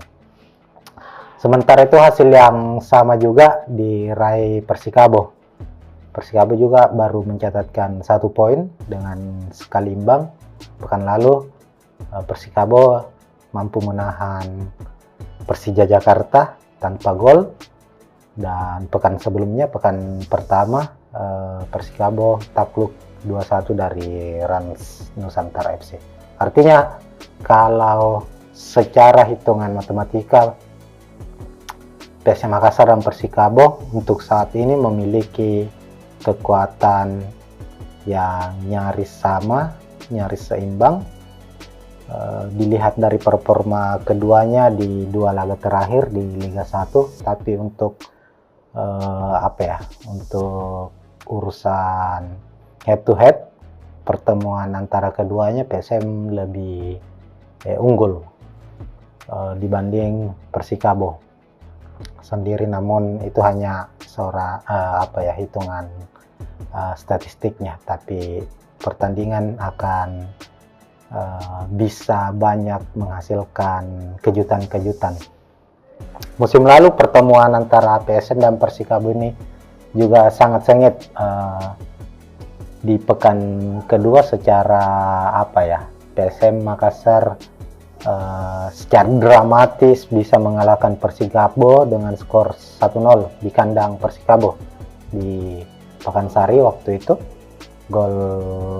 Sementara itu hasil yang sama juga diraih Persikabo. Persikabo juga baru mencatatkan 1 poin dengan sekali imbang. Pekan lalu Persikabo mampu menahan Persija Jakarta tanpa gol, dan pekan sebelumnya, pekan pertama, Persikabo takluk 2-1 dari Rans Nusantara FC. Artinya kalau secara hitungan matematika PSM Makassar dan Persikabo untuk saat ini memiliki kekuatan yang nyaris sama, nyaris seimbang. Dilihat dari performa keduanya di dua laga terakhir di Liga 1, tapi untuk untuk urusan head to head, pertemuan antara keduanya PSM lebih unggul dibanding Persikabo sendiri. Namun itu hanya hitungan statistiknya, tapi pertandingan akan bisa banyak menghasilkan kejutan-kejutan. Musim lalu pertemuan antara PSM dan Persikabo ini juga sangat sengit di pekan kedua. Secara PSM Makassar secara dramatis bisa mengalahkan Persikabo dengan skor 1-0 di kandang Persikabo di Pakansari waktu itu. Gol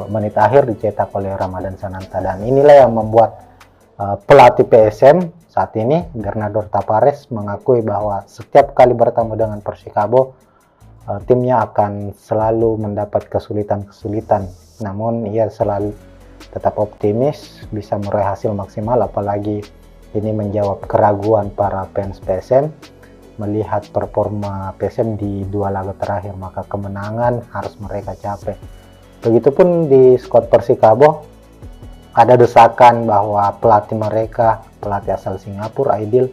menit akhir dicetak oleh Ramadan Sananta, dan inilah yang membuat pelatih PSM saat ini, Bernardo Tapares, mengakui bahwa setiap kali bertemu dengan Persikabo, timnya akan selalu mendapat kesulitan-kesulitan. Namun ia selalu tetap optimis bisa meraih hasil maksimal, apalagi ini menjawab keraguan para fans PSM melihat performa PSM di dua laga terakhir, maka kemenangan harus mereka capai. Begitupun di skuad Persikabo, ada desakan bahwa pelatih mereka, pelatih asal Singapura, Aidil,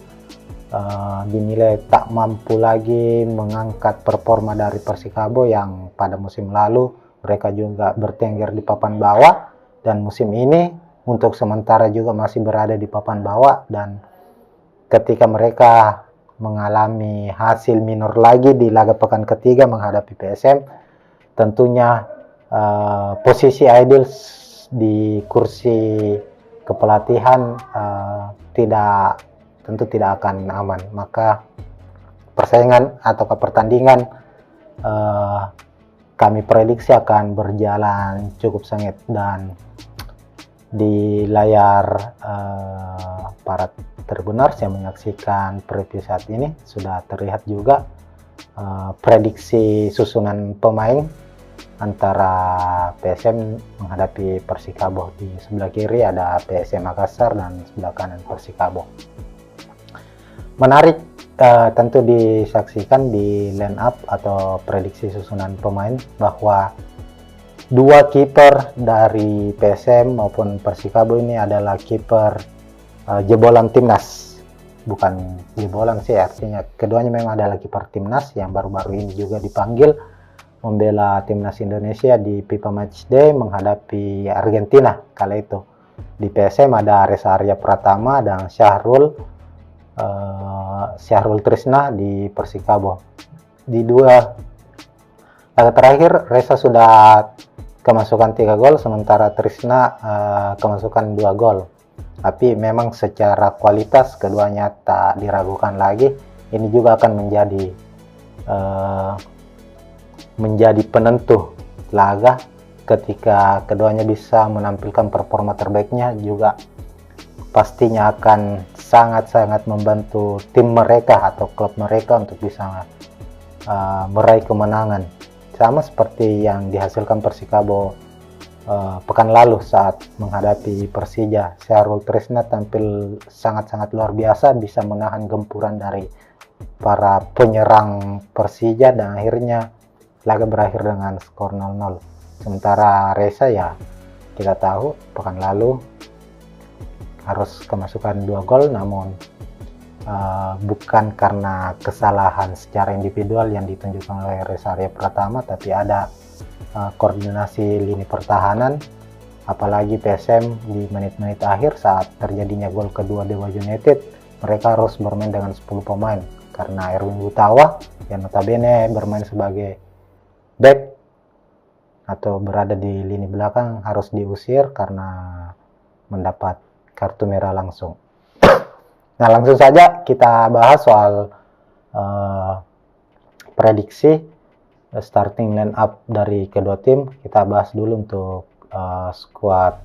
dinilai tak mampu lagi mengangkat performa dari Persikabo yang pada musim lalu mereka juga bertengger di papan bawah, dan musim ini untuk sementara juga masih berada di papan bawah. Dan ketika mereka mengalami hasil minor lagi di laga pekan ketiga menghadapi PSM, tentunya posisi Aidil di kursi kepelatihan tentu tidak akan aman. Maka persaingan atau pertandingan kami prediksi akan berjalan cukup sengit, dan di layar para tribuners yang menyaksikan preview saat ini sudah terlihat juga prediksi susunan pemain antara PSM menghadapi Persikabo. Di sebelah kiri ada PSM Makassar dan sebelah kanan Persikabo. Menarik tentu disaksikan di line up atau prediksi susunan pemain bahwa dua kiper dari PSM maupun Persikabo ini adalah kiper jebolan timnas. Bukan jebolan sih, artinya keduanya memang adalah kiper timnas yang baru-baru ini juga dipanggil membela timnas Indonesia di FIFA Matchday menghadapi Argentina kala itu. Di PSM ada Reza Arya Pratama dan Syahrul Trisna di Persikabo. Di dua laga terakhir Reza sudah kemasukan 3 gol, sementara Trisna kemasukan 2 gol. Tapi memang secara kualitas keduanya tak diragukan lagi. Ini juga akan menjadi penentu laga ketika keduanya bisa menampilkan performa terbaiknya, juga pastinya akan sangat-sangat membantu tim mereka atau klub mereka untuk bisa meraih kemenangan, sama seperti yang dihasilkan Persikabo pekan lalu saat menghadapi Persija. Syahrul Trisna tampil sangat-sangat luar biasa, bisa menahan gempuran dari para penyerang Persija dan akhirnya laga berakhir dengan skor 0-0. Sementara Reza, ya kita tahu pekan lalu harus kemasukan 2 gol, namun bukan karena kesalahan secara individual yang ditunjukkan oleh Reza Arya Pratama, tapi ada koordinasi lini pertahanan, apalagi PSM di menit-menit akhir saat terjadinya gol kedua Dewa United, mereka harus bermain dengan 10 pemain karena Erwin Gutawa yang notabene bermain sebagai back atau berada di lini belakang harus diusir karena mendapat kartu merah langsung. Nah, langsung saja kita bahas soal prediksi starting line up dari kedua tim. Kita bahas dulu untuk skuad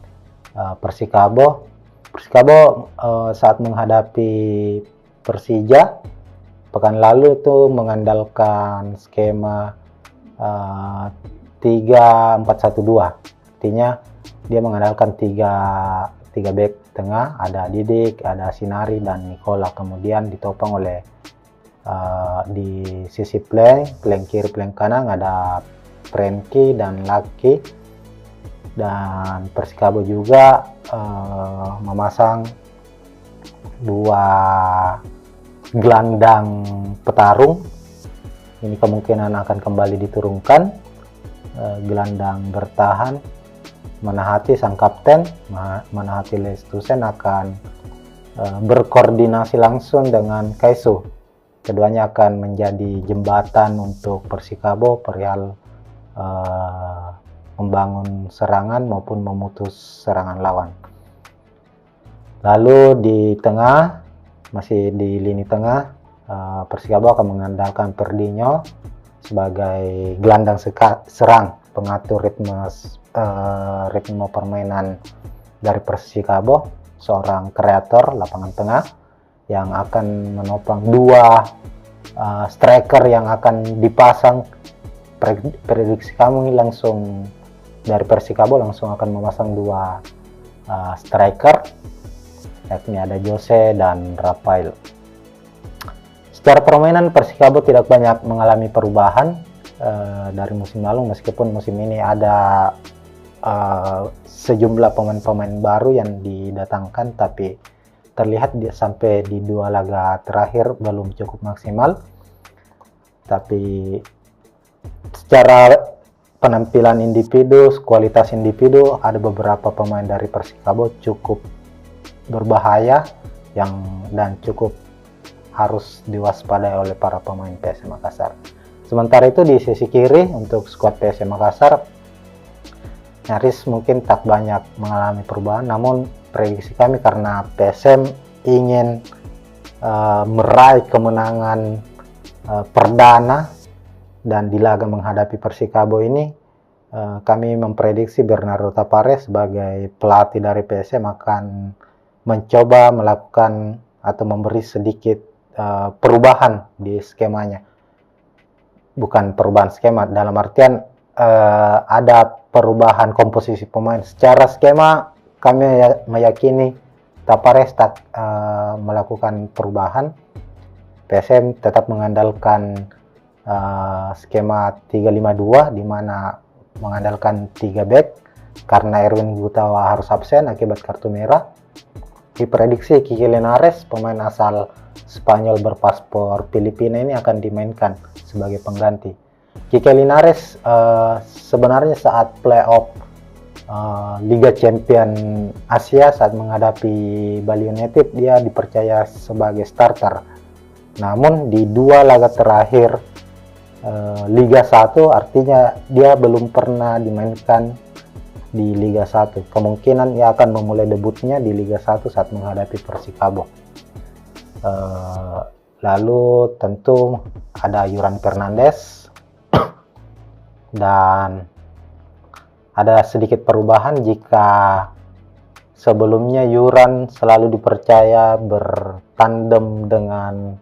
Persikabo. Persikabo saat menghadapi Persija pekan lalu itu mengandalkan skema 3-4-1-2. Artinya dia mengandalkan tiga back tengah, ada Didik, ada Sinari, dan Nikola. Kemudian ditopang oleh di sisi flank kiri, flank kanan ada Frenkie dan Lucky. Dan Persikabo juga memasang 2 gelandang petarung. Ini kemungkinan akan kembali diturunkan. Gelandang bertahan Manahati sang kapten, Manahati Lestusen akan berkoordinasi langsung dengan Kaisu. Keduanya akan menjadi jembatan untuk Persikabo perihal membangun serangan maupun memutus serangan lawan. Lalu di tengah, masih di lini tengah, Persikabo akan mengandalkan Perdinho sebagai gelandang serang, pengatur ritme permainan dari Persikabo, seorang kreator lapangan tengah yang akan menopang 2 striker yang akan dipasang. Prediksi kami langsung dari Persikabo langsung akan memasang 2 striker, yakni ada Jose dan Rafael. Secara permainan Persikabo tidak banyak mengalami perubahan dari musim lalu, meskipun musim ini ada sejumlah pemain-pemain baru yang didatangkan, tapi terlihat sampai di 2 laga terakhir belum cukup maksimal. Tapi secara penampilan individu, kualitas individu, ada beberapa pemain dari Persikabo cukup berbahaya dan cukup harus diwaspadai oleh para pemain PSM Makassar. Sementara itu di sisi kiri untuk skuad PSM Makassar nyaris mungkin tak banyak mengalami perubahan, namun prediksi kami karena PSM ingin meraih kemenangan perdana dan di laga menghadapi Persikabo ini, kami memprediksi Bernardo Tapares sebagai pelatih dari PSM akan mencoba melakukan atau memberi sedikit perubahan di skemanya. Bukan perubahan skema dalam artian ada perubahan komposisi pemain. Secara skema kami meyakini Tapares tak melakukan perubahan. PSM tetap mengandalkan skema 3-5-2 di mana mengandalkan 3 back karena Erwin Gutawa harus absen akibat kartu merah. Diprediksi Kike Linares, pemain asal Spanyol berpaspor Filipina, ini akan dimainkan sebagai pengganti. Kike Linares sebenarnya saat playoff Liga Champion Asia saat menghadapi Bali United dia dipercaya sebagai starter. Namun di 2 laga terakhir Liga 1, artinya dia belum pernah dimainkan di Liga 1. Kemungkinan ia akan memulai debutnya di Liga 1 saat menghadapi Persikabo. Lalu tentu ada Yuran Fernandes dan ada sedikit perubahan jika sebelumnya Yuran selalu dipercaya bertandem dengan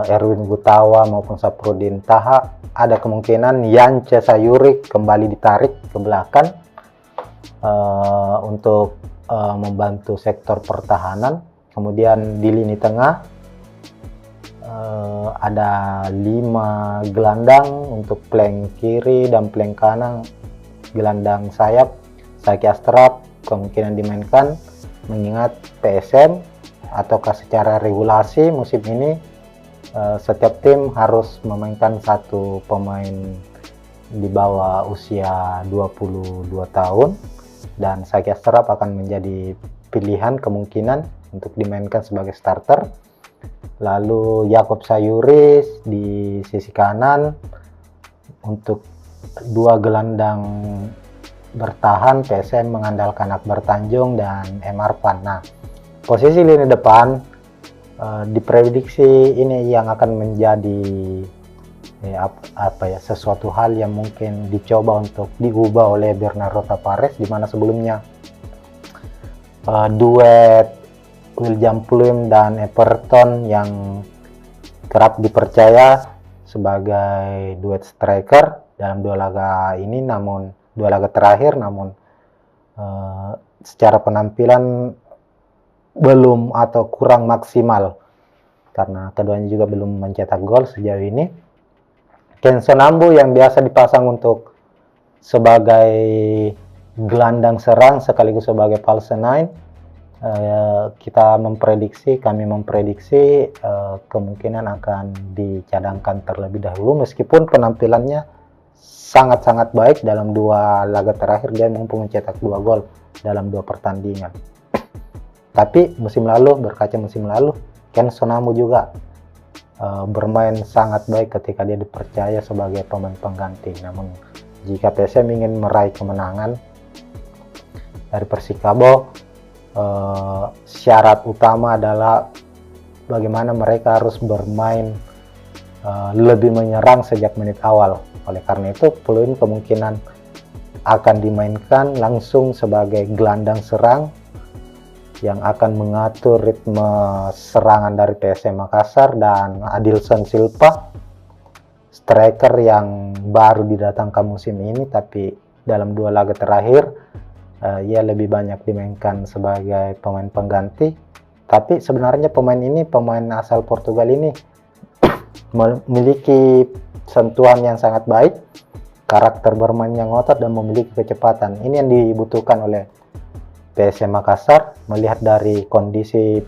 Erwin Gutawa maupun Saprudin Taha. Ada kemungkinan Yance Sayuri kembali ditarik ke belakang untuk membantu sektor pertahanan. Kemudian di lini tengah ada 5 gelandang untuk flank kiri dan flank kanan. Gelandang sayap Saki Astrap kemungkinan dimainkan, mengingat PSM ataukah secara regulasi musim ini setiap tim harus memainkan satu pemain di bawah usia 22 tahun, dan Saki Astrap akan menjadi pilihan kemungkinan untuk dimainkan sebagai starter. Lalu Yakob Sayuri di sisi kanan. Untuk 2 gelandang bertahan, PSM mengandalkan Akbar Tanjung dan M. Arfan. Nah, posisi lini depan diprediksi ini yang akan menjadi sesuatu hal yang mungkin dicoba untuk diubah oleh Bernardo Tavares, di mana sebelumnya duet William Pluim dan Everton yang kerap dipercaya sebagai duet striker dalam 2 laga ini, namun 2 laga terakhir, namun secara penampilan belum atau kurang maksimal karena keduanya juga belum mencetak gol sejauh ini. Kenson Ambu yang biasa dipasang untuk sebagai gelandang serang sekaligus sebagai false nine, kami memprediksi kemungkinan akan dicadangkan terlebih dahulu, meskipun penampilannya sangat-sangat baik dalam 2 laga terakhir. Dia mampu mencetak 2 gol dalam 2 pertandingan. Tapi berkaca musim lalu, Ken Sonamu juga bermain sangat baik ketika dia dipercaya sebagai pemain pengganti. Namun jika PSM ingin meraih kemenangan dari Persikabo, syarat utama adalah bagaimana mereka harus bermain lebih menyerang sejak menit awal. Oleh karena itu, Pluim kemungkinan akan dimainkan langsung sebagai gelandang serang yang akan mengatur ritme serangan dari PSM Makassar, dan Adilson Silva, striker yang baru didatangkan musim ini, tapi dalam 2 laga terakhir ia lebih banyak dimainkan sebagai pemain pengganti. Tapi sebenarnya pemain asal Portugal ini memiliki sentuhan yang sangat baik, karakter bermain yang ngotot, dan memiliki kecepatan. Ini yang dibutuhkan oleh PSM Makassar, melihat dari kondisi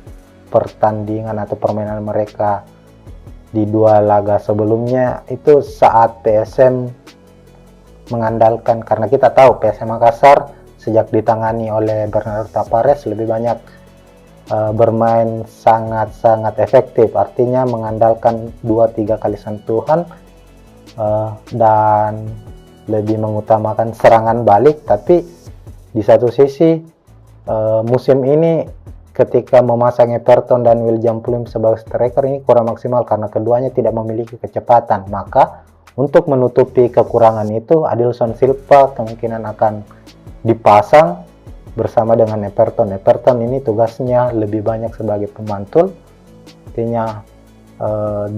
pertandingan atau permainan mereka di 2 laga sebelumnya. Itu saat PSM mengandalkan, karena kita tahu PSM Makassar sejak ditangani oleh Bernardo Tavares lebih banyak bermain sangat-sangat efektif, artinya mengandalkan 2-3 kali sentuhan dan lebih mengutamakan serangan balik. Tapi di satu sisi musim ini ketika memasang Everton dan William Pluim sebagai striker ini kurang maksimal karena keduanya tidak memiliki kecepatan. Maka untuk menutupi kekurangan itu, Adilson Silva kemungkinan akan dipasang bersama dengan Everton. Everton ini tugasnya lebih banyak sebagai pemantul, artinya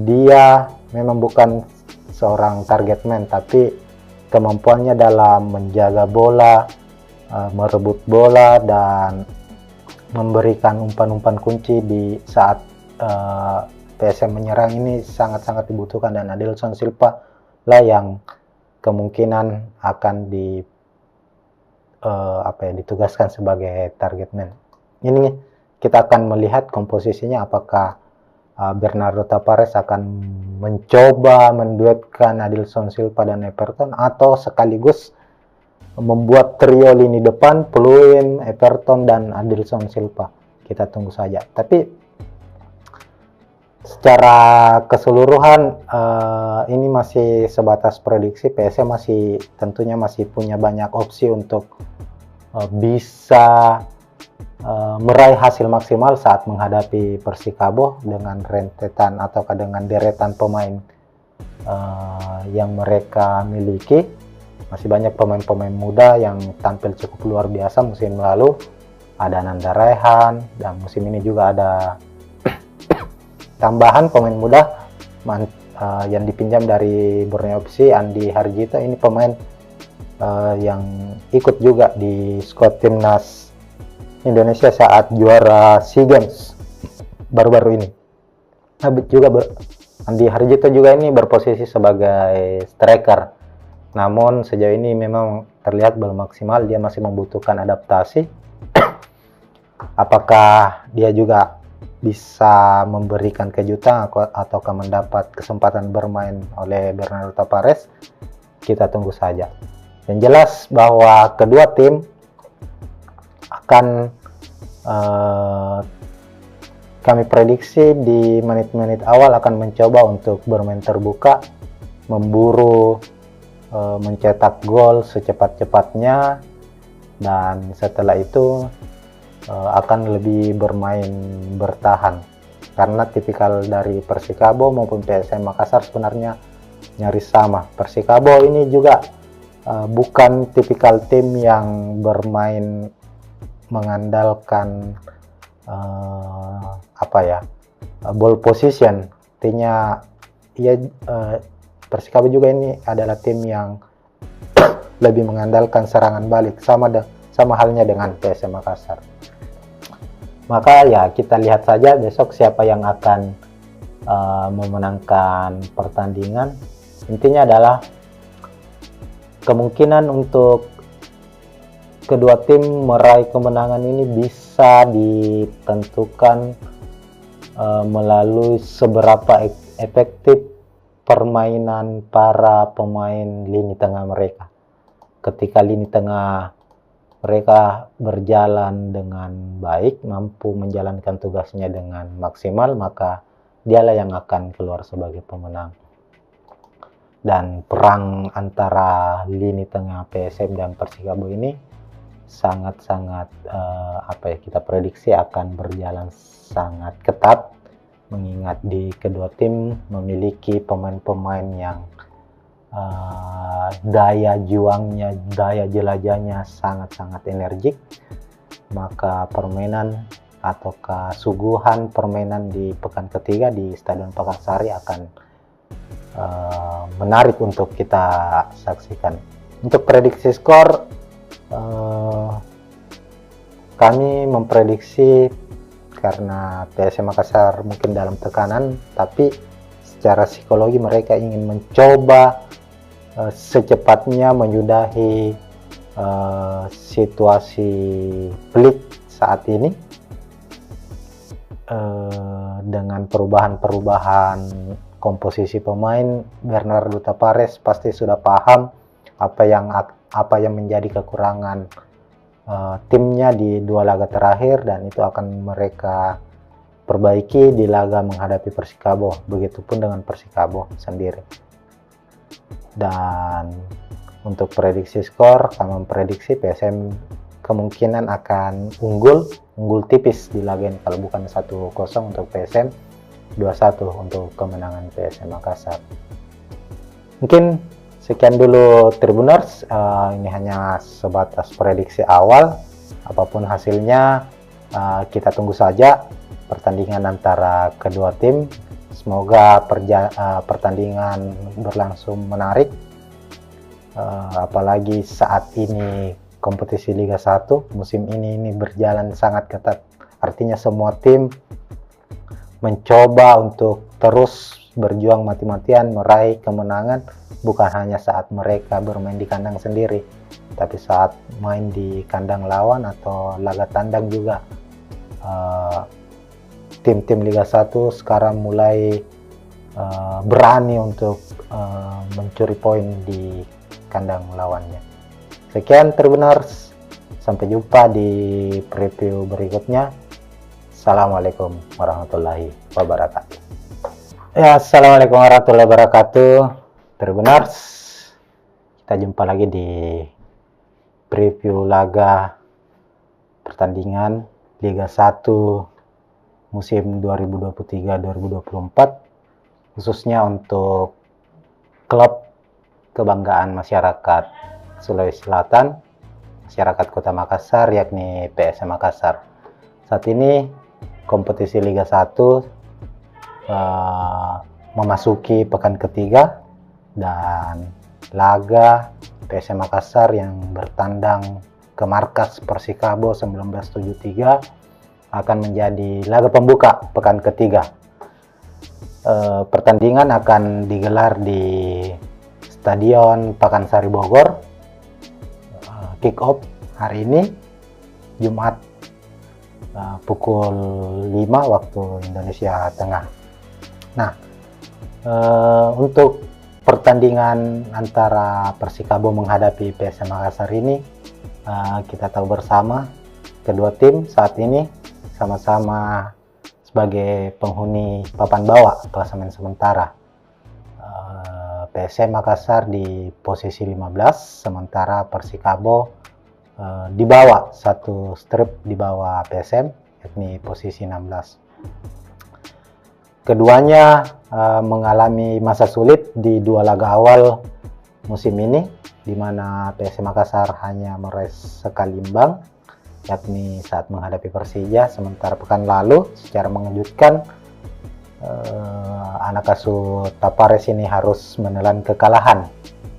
dia memang bukan seorang target man, tapi kemampuannya dalam menjaga bola, merebut bola, dan memberikan umpan-umpan kunci di saat PSM menyerang ini sangat-sangat dibutuhkan, dan Adilson Silva lah yang kemungkinan akan ditugaskan sebagai target man. Ini kita akan melihat komposisinya, apakah Bernardo Tavares akan mencoba menduetkan Adilson Silva dan Everton, atau sekaligus membuat trio lini depan Pluim, Everton, dan Adilson Silva. Kita tunggu saja. Tapi secara keseluruhan ini masih sebatas prediksi. PSM masih tentunya masih punya banyak opsi untuk bisa meraih hasil maksimal saat menghadapi Persikabo dengan rentetan atau dengan deretan pemain yang mereka miliki. Masih banyak pemain-pemain muda yang tampil cukup luar biasa musim lalu. Ada Nanda Raihan, dan musim ini juga ada tambahan pemain muda yang dipinjam dari Borneo FC, Andi Harjito. Ini pemain yang ikut juga di skuad timnas Indonesia saat juara SEA Games baru-baru ini. Andi Harjito juga ini berposisi sebagai striker, namun sejauh ini memang terlihat belum maksimal. Dia masih membutuhkan adaptasi. Apakah dia juga bisa memberikan kejutan ataukah mendapat kesempatan bermain oleh Bernardo Tavares? Kita tunggu saja. Yang jelas bahwa kedua tim akan kami prediksi di menit-menit awal akan mencoba untuk bermain terbuka, memburu mencetak gol secepat-cepatnya, dan setelah itu akan lebih bermain bertahan, karena tipikal dari Persikabo maupun PSM Makassar sebenarnya nyaris sama. Persikabo ini juga bukan tipikal tim yang bermain mengandalkan ball position. Artinya Persikabo juga ini adalah tim yang lebih mengandalkan serangan balik, sama halnya dengan PSM Makassar. Maka ya kita lihat saja besok siapa yang akan memenangkan pertandingan. Intinya adalah kemungkinan untuk kedua tim meraih kemenangan ini bisa ditentukan melalui seberapa efektif permainan para pemain lini tengah mereka. Ketika lini tengah mereka berjalan dengan baik, mampu menjalankan tugasnya dengan maksimal, maka dialah yang akan keluar sebagai pemenang. Dan perang antara lini tengah PSM dan Persikabo ini sangat-sangat kita prediksi akan berjalan sangat ketat, mengingat di kedua tim memiliki pemain-pemain yang daya juangnya, daya jelajahnya sangat-sangat energik. Maka permainan ataukah suguhan permainan di pekan ketiga di Stadion Pakansari akan menarik untuk kita saksikan. Untuk prediksi skor, kami memprediksi, karena PSM Makassar mungkin dalam tekanan, tapi secara psikologi mereka ingin mencoba secepatnya menyudahi situasi pelik saat ini dengan perubahan-perubahan komposisi pemain. Bernardo Tavares pasti sudah paham apa yang menjadi kekurangan timnya di dua laga terakhir, dan itu akan mereka perbaiki di laga menghadapi Persikabo. Begitupun dengan Persikabo sendiri. Dan untuk prediksi skor, kami memprediksi PSM kemungkinan akan unggul tipis di laga ini. Kalau bukan 1-0 untuk PSM, 2-1 untuk kemenangan PSM Makassar. Mungkin sekian dulu Tribuners, ini hanya sebatas prediksi awal. Apapun hasilnya, kita tunggu saja pertandingan antara kedua tim. Semoga pertandingan berlangsung menarik, apalagi saat ini kompetisi Liga 1 musim ini berjalan sangat ketat. Artinya semua tim mencoba untuk terus berjuang mati-matian meraih kemenangan, bukan hanya saat mereka bermain di kandang sendiri, tapi saat main di kandang lawan atau laga tandang juga. Tim-tim Liga 1 sekarang mulai berani untuk mencuri poin di kandang lawannya. Sekian Tribuners, sampai jumpa di preview berikutnya. Assalamualaikum warahmatullahi wabarakatuh. Ya, assalamualaikum warahmatullahi wabarakatuh. Tribuners, kita jumpa lagi di preview laga pertandingan Liga 1 musim 2023-2024, khususnya untuk klub kebanggaan masyarakat Sulawesi Selatan, masyarakat Kota Makassar, yakni PSM Makassar. Saat ini kompetisi Liga 1 memasuki pekan ketiga, dan laga PSM Makassar yang bertandang ke markas Persikabo 1973 akan menjadi laga pembuka pekan ketiga. Pertandingan akan digelar di Stadion Pakansari Bogor. Kick off hari ini Jumat pukul 5 waktu Indonesia Tengah. Nah, untuk pertandingan antara Persikabo menghadapi PSM Makassar ini, kita tahu bersama kedua tim saat ini sama-sama sebagai penghuni papan bawah klasemen sementara. PSM Makassar di posisi 15, sementara Persikabo di bawah, satu strip di bawah PSM, yakni posisi 16. Keduanya mengalami masa sulit di dua laga awal musim ini, di mana PSM Makassar hanya meraih sekali imbang, yakni saat menghadapi Persija. Sementara pekan lalu secara mengejutkan anak asuh Tapares ini harus menelan kekalahan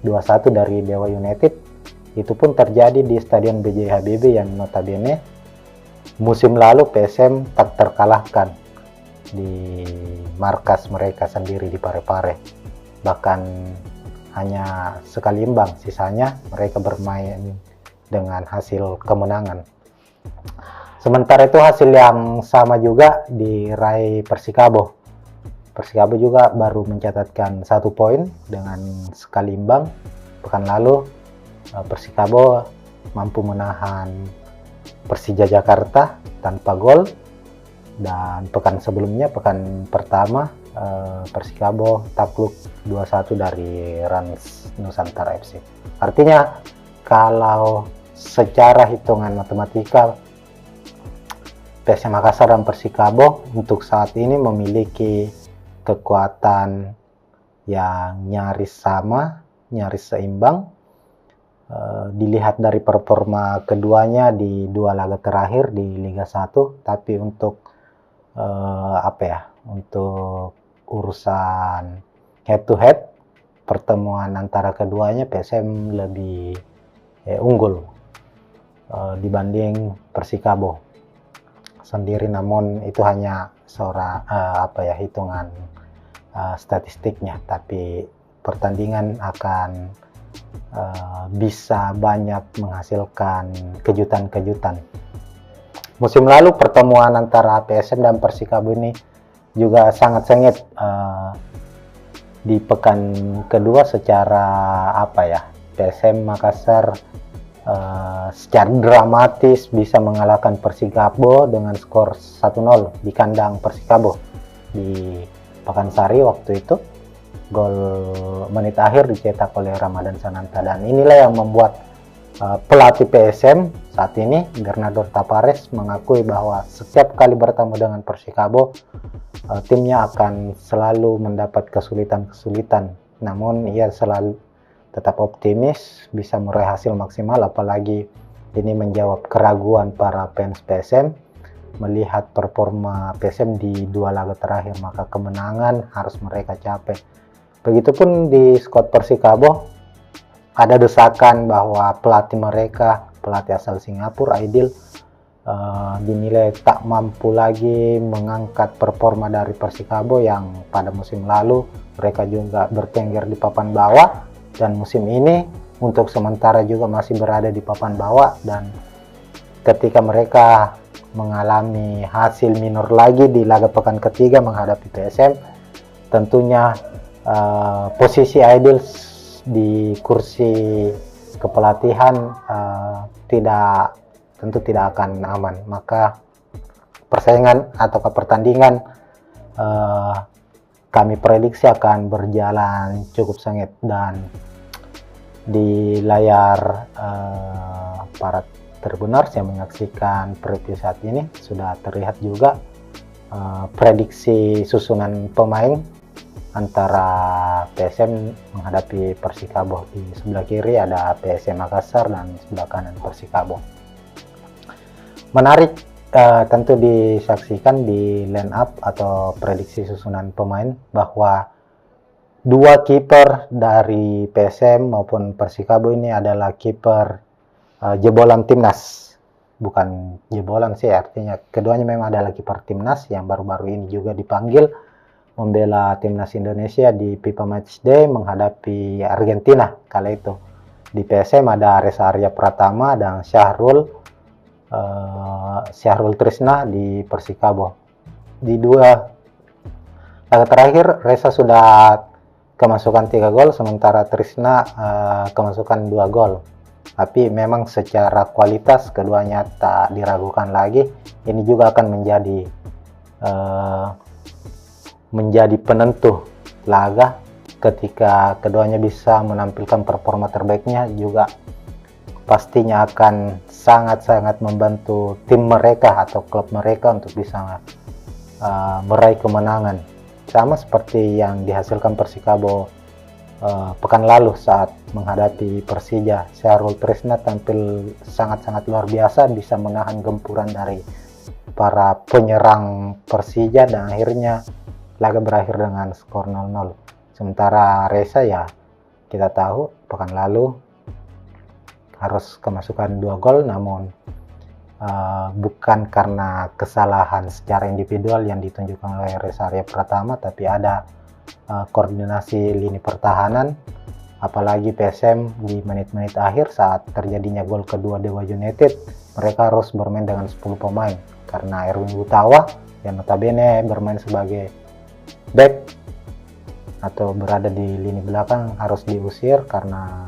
2-1 dari Dewa United. Itu pun terjadi di Stadion BJ Habibie yang notabene musim lalu PSM tak terkalahkan di markas mereka sendiri di Parepare. Bahkan hanya sekali imbang, sisanya mereka bermain dengan hasil kemenangan. Sementara itu hasil yang sama juga diraih Persikabo. Persikabo juga baru mencatatkan 1 poin dengan sekali imbang. Pekan lalu Persikabo mampu menahan Persija Jakarta tanpa gol, dan pekan sebelumnya, pekan pertama, Persikabo takluk 2-1 dari Rans Nusantara FC. Artinya kalau secara hitungan matematika, PSM Makassar dan Persikabo untuk saat ini memiliki kekuatan yang nyaris sama, nyaris seimbang. Dilihat dari performa keduanya di dua laga terakhir di Liga 1, tapi untuk untuk urusan head to head, pertemuan antara keduanya PSM lebih unggul dibanding Persikabo sendiri. Namun itu hanya seorang hitungan statistiknya, tapi pertandingan akan bisa banyak menghasilkan kejutan-kejutan. Musim lalu pertemuan antara PSM dan Persikabo ini juga sangat sengit di pekan kedua. Secara PSM Makassar secara dramatis bisa mengalahkan Persikabo dengan skor 1-0 di kandang Persikabo di Pakansari waktu itu. Gol menit akhir dicetak oleh Ramadan Sananta, dan inilah yang membuat pelatih PSM saat ini, Bernardo Tapares, mengakui bahwa setiap kali bertemu dengan Persikabo, timnya akan selalu mendapat kesulitan-kesulitan. Namun ia selalu tetap optimis bisa meraih hasil maksimal, apalagi ini menjawab keraguan para fans PSM melihat performa PSM di dua laga terakhir, maka kemenangan harus mereka capai. Begitupun di skuad Persikabo, ada desakan bahwa pelatih mereka, pelatih asal Singapura, Aidil, dinilai tak mampu lagi mengangkat performa dari Persikabo yang pada musim lalu mereka juga bertengger di papan bawah, dan musim ini untuk sementara juga masih berada di papan bawah. Dan ketika mereka mengalami hasil minor lagi di laga pekan ketiga menghadapi PSM, tentunya posisi Aidil di kursi kepelatihan tentu tidak akan aman. Maka persaingan atau pertandingan kami prediksi akan berjalan cukup sengit, dan di layar para Tribuners yang menyaksikan preview saat ini sudah terlihat juga prediksi susunan pemain antara PSM menghadapi Persikabo. Di sebelah kiri ada PSM Makassar dan sebelah kanan Persikabo. Menarik tentu disaksikan di line up atau prediksi susunan pemain bahwa dua kiper dari PSM maupun Persikabo ini adalah kiper jebolan timnas. Bukan jebolan sih, artinya keduanya memang adalah kiper timnas yang baru-baru ini juga dipanggil membela timnas Indonesia di FIFA Matchday menghadapi Argentina kala itu. Di PSM ada Reza Arya Pratama dan Syahrul Trisna di Persikabo. Di dua laga terakhir Reza sudah kemasukan 3 gol, sementara Trisna kemasukan 2 gol. Tapi memang secara kualitas keduanya tak diragukan lagi. Ini juga akan menjadi penentu laga ketika keduanya bisa menampilkan performa terbaiknya, juga pastinya akan sangat-sangat membantu tim mereka atau klub mereka untuk bisa meraih kemenangan. Sama seperti yang dihasilkan Persikabo pekan lalu saat menghadapi Persija. Syahrul Trisna tampil sangat-sangat luar biasa, bisa menahan gempuran dari para penyerang Persija dan akhirnya laga berakhir dengan skor 0-0. Sementara Reza, ya kita tahu pekan lalu harus kemasukan 2 gol, namun bukan karena kesalahan secara individual yang ditunjukkan oleh Reza Arya Pratama, tapi ada koordinasi lini pertahanan, apalagi PSM di menit-menit akhir saat terjadinya gol kedua Dewa United, mereka harus bermain dengan 10 pemain karena Erwin Gutawa yang notabene bermain sebagai back atau berada di lini belakang harus diusir karena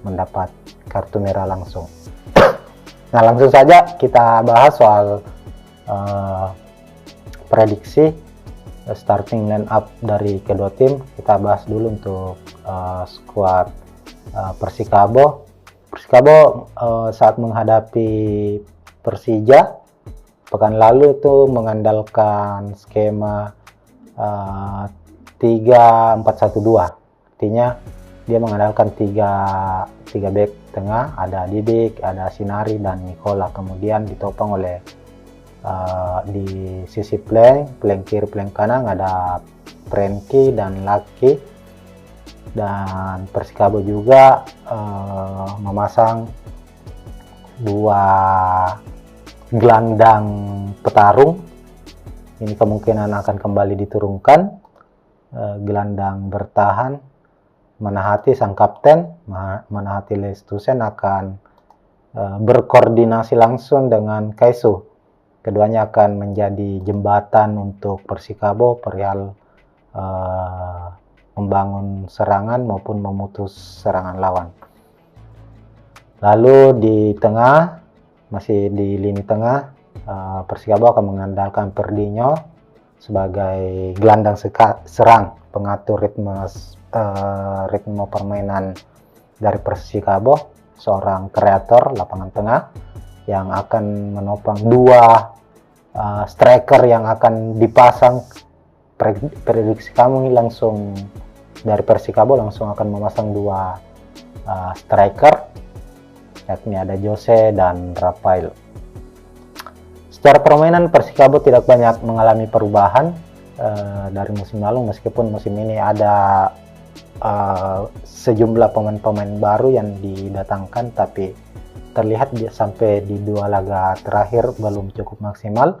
mendapat kartu merah langsung. Nah, langsung saja kita bahas soal prediksi starting line up dari kedua tim. Kita bahas dulu untuk skuad Persikabo. Persikabo saat menghadapi Persija pekan lalu itu mengandalkan skema 3-4-1-2. Artinya dia mengandalkan tiga back tengah, ada Didik, ada Sinari dan Nikola, kemudian ditopang oleh di sisi flank kiri, flank kanan ada Frenkie dan Lucky. Dan Persikabo juga memasang 2 gelandang petarung. Ini kemungkinan akan kembali diturunkan. Gelandang bertahan Manahati sang kapten, Manahati Lestusen akan berkoordinasi langsung dengan Kaisu. Keduanya akan menjadi jembatan untuk Persikabo perihal membangun serangan maupun memutus serangan lawan. Lalu di tengah, masih di lini tengah, Persikabo akan mengandalkan Perdinho sebagai gelandang serang, pengatur ritme permainan dari Persikabo, seorang kreator lapangan tengah yang akan menopang 2 striker yang akan dipasang. Prediksi kami langsung dari Persikabo langsung akan memasang 2 striker, yakni ada Jose dan Rafael. Secara permainan Persikabo tidak banyak mengalami perubahan dari musim lalu, meskipun musim ini ada sejumlah pemain-pemain baru yang didatangkan, tapi terlihat sampai di 2 laga terakhir belum cukup maksimal.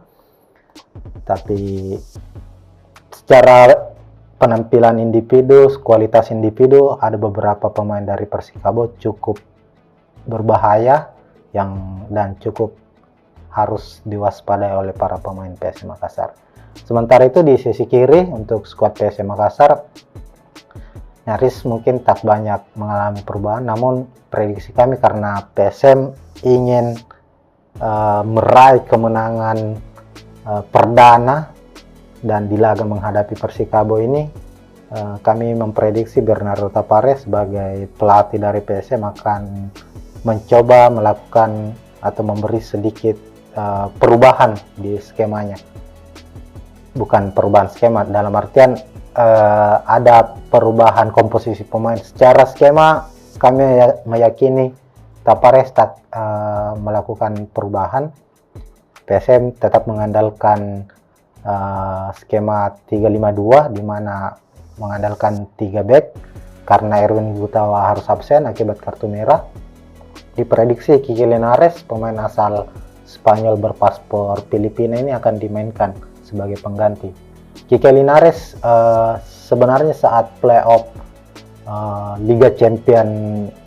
Tapi secara penampilan individu, kualitas individu, ada beberapa pemain dari Persikabo cukup berbahaya dan cukup harus diwaspadai oleh para pemain PSM Makassar. Sementara itu di sisi kiri untuk skuad PSM Makassar nyaris mungkin tak banyak mengalami perubahan, namun prediksi kami karena PSM ingin meraih kemenangan perdana dan di laga menghadapi Persikabo ini kami memprediksi Bernardo Tavares sebagai pelatih dari PSM akan mencoba melakukan atau memberi sedikit perubahan di skemanya. Bukan perubahan skema, dalam artian ada perubahan komposisi pemain. Secara skema kami meyakini Tavares tak melakukan perubahan. PSM tetap mengandalkan skema 3-5-2 di mana mengandalkan 3 back karena Erwin Gutawa harus absen akibat kartu merah. Diprediksi Kike Linares, pemain asal Spanyol berpaspor Filipina ini akan dimainkan sebagai pengganti. Kike Linares sebenarnya saat playoff Liga Champion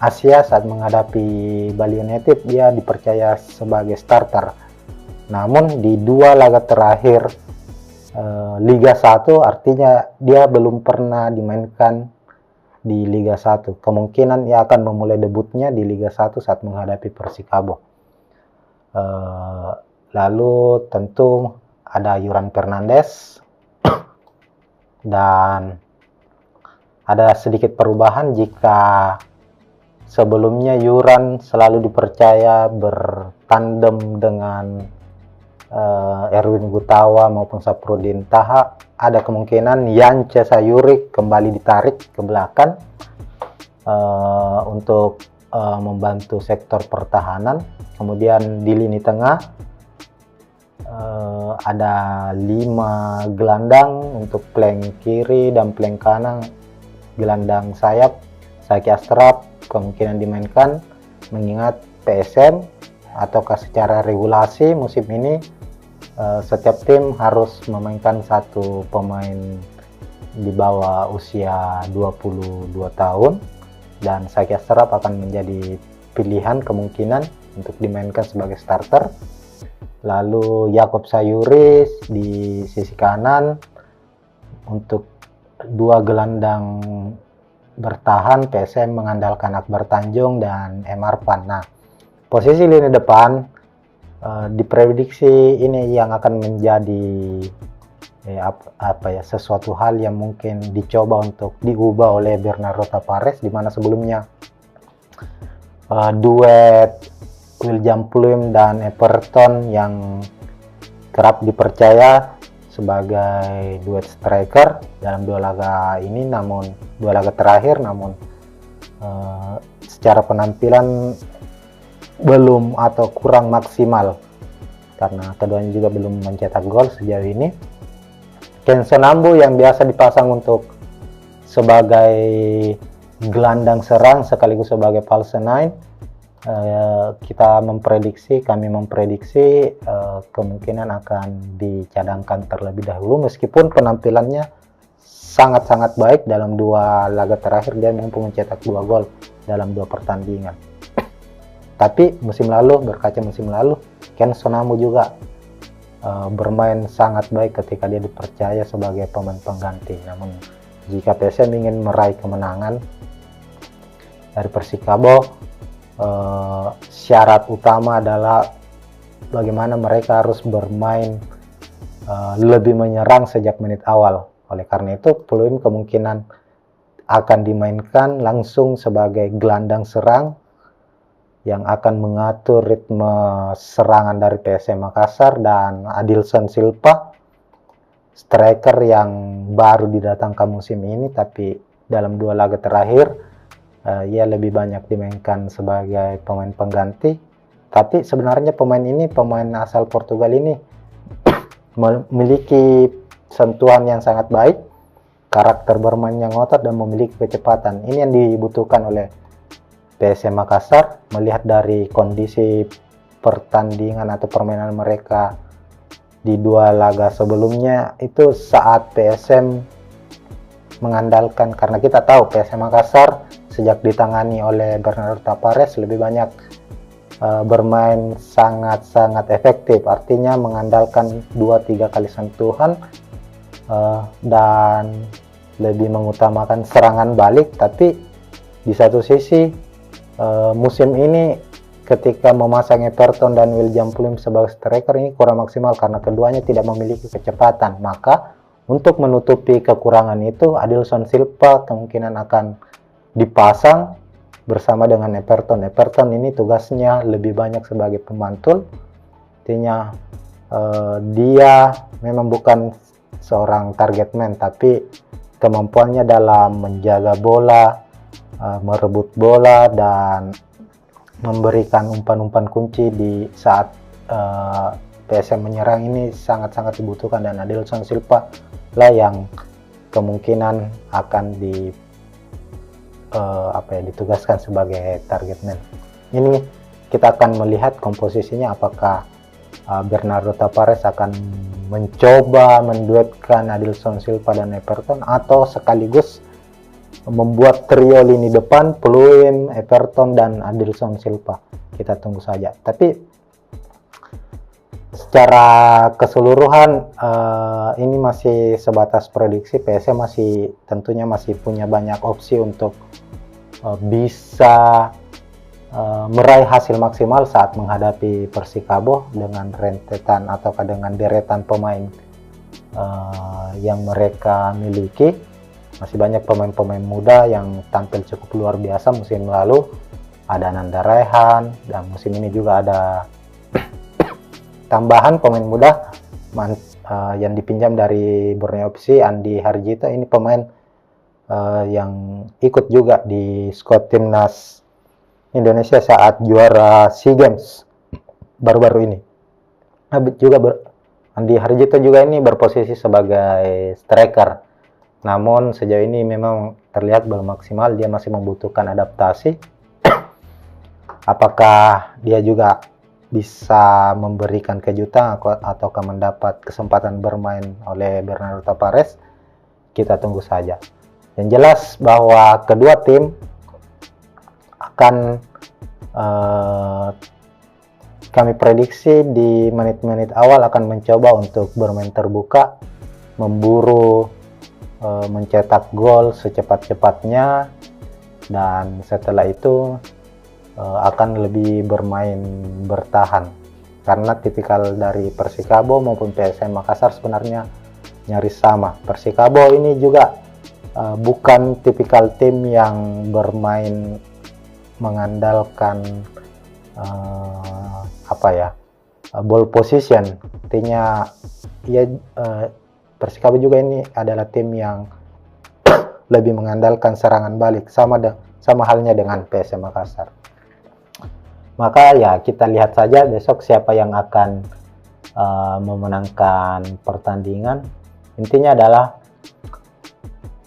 Asia saat menghadapi Bali United dia dipercaya sebagai starter. Namun di 2 laga terakhir Liga 1 artinya dia belum pernah dimainkan di Liga 1. Kemungkinan ia akan memulai debutnya di Liga 1 saat menghadapi Persikabo. Lalu tentu ada Yuran Fernandes dan ada sedikit perubahan jika sebelumnya Yuran selalu dipercaya bertandem dengan Erwin Gutawa maupun Saprudin Taha, ada kemungkinan Yance Sayuri kembali ditarik ke belakang untuk membantu sektor pertahanan. Kemudian di lini tengah ada 5 gelandang untuk flank kiri dan flank kanan. Gelandang sayap Saki Astrap kemungkinan dimainkan, mengingat PSM ataukah secara regulasi musim ini setiap tim harus memainkan 1 pemain di bawah usia 22 tahun dan Saki Astrap akan menjadi pilihan kemungkinan untuk dimainkan sebagai starter. Lalu Yakob Sayuri di sisi kanan untuk 2 gelandang bertahan PSM mengandalkan Akbar Tanjung dan M. Arfan. Nah, posisi lini depan diprediksi ini yang akan menjadi sesuatu hal yang mungkin dicoba untuk diubah oleh Bernardo Tavares, di mana sebelumnya duet William Pluim dan Everton yang kerap dipercaya sebagai duet striker dalam 2 laga ini, namun 2 laga terakhir, namun secara penampilan belum atau kurang maksimal karena keduanya juga belum mencetak gol sejauh ini. Ken Sonambu yang biasa dipasang untuk sebagai gelandang serang sekaligus sebagai false nine, kami memprediksi kemungkinan akan dicadangkan terlebih dahulu, meskipun penampilannya sangat-sangat baik dalam 2 laga terakhir. Dia mampu mencetak 2 gol dalam 2 pertandingan. Tapi berkaca musim lalu, Ken Sonambu juga bermain sangat baik ketika dia dipercaya sebagai pemain pengganti. Namun jika PSM ingin meraih kemenangan dari Persikabo, syarat utama adalah bagaimana mereka harus bermain lebih menyerang sejak menit awal. Oleh karena itu, Pluim kemungkinan akan dimainkan langsung sebagai gelandang serang yang akan mengatur ritme serangan dari PSM Makassar, dan Adilson Silva, striker yang baru didatangkan musim ini, tapi dalam 2 laga terakhir ia lebih banyak dimainkan sebagai pemain pengganti. Tapi sebenarnya pemain asal Portugal ini memiliki sentuhan yang sangat baik, karakter bermain yang ngotot dan memiliki kecepatan. Ini yang dibutuhkan oleh PSM Makassar, melihat dari kondisi pertandingan atau permainan mereka di 2 laga sebelumnya. Itu saat PSM mengandalkan, karena kita tahu PSM Makassar sejak ditangani oleh Bernardo Tavares lebih banyak bermain sangat-sangat efektif, artinya mengandalkan 2-3 kali sentuhan dan lebih mengutamakan serangan balik. Tapi di satu sisi musim ini ketika memasang Everton dan William Pluim sebagai striker ini kurang maksimal karena keduanya tidak memiliki kecepatan. Maka Untuk menutupi kekurangan itu, Adilson Silva kemungkinan akan dipasang bersama dengan Everton. Everton ini tugasnya lebih banyak sebagai pemantul, artinya dia memang bukan seorang target man, tapi kemampuannya dalam menjaga bola, merebut bola, dan memberikan umpan-umpan kunci di saat PSM menyerang ini sangat-sangat dibutuhkan, dan Adilson Silva lah yang kemungkinan akan ditugaskan sebagai target man. Ini kita akan melihat komposisinya, apakah Bernardo Tavares akan mencoba menduetkan Adilson Silva dan Everton, atau sekaligus membuat trio lini depan Pluim, Everton, dan Adilson Silva. Kita tunggu saja. Tapi secara keseluruhan ini masih sebatas prediksi. PSM tentunya masih punya banyak opsi untuk bisa meraih hasil maksimal saat menghadapi Persikabo dengan rentetan atau dengan deretan pemain yang mereka miliki. Masih banyak pemain-pemain muda yang tampil cukup luar biasa musim lalu. Ada Nanda Raihan, dan musim ini juga ada tambahan pemain muda yang dipinjam dari Borneo FC, Andi Harjito. Ini pemain yang ikut juga di squad timnas Indonesia saat juara SEA Games baru-baru ini. Andi Harjito juga ini berposisi sebagai striker, namun sejauh ini memang terlihat belum maksimal. Dia masih membutuhkan adaptasi. Apakah dia juga bisa memberikan kejutan ataukah mendapat kesempatan bermain oleh Bernardo Tavares? Kita tunggu saja. Yang jelas bahwa kedua tim akan kami prediksi di menit-menit awal akan mencoba untuk bermain terbuka, memburu mencetak gol secepat-cepatnya, dan setelah itu akan lebih bermain bertahan, karena tipikal dari Persikabo maupun PSM Makassar sebenarnya nyaris sama. Persikabo ini juga bukan tipikal tim yang bermain mengandalkan ball position, artinya Persikabo juga ini adalah tim yang lebih mengandalkan serangan balik, sama halnya dengan PSM Makassar. Maka ya kita lihat saja besok siapa yang akan memenangkan pertandingan. Intinya adalah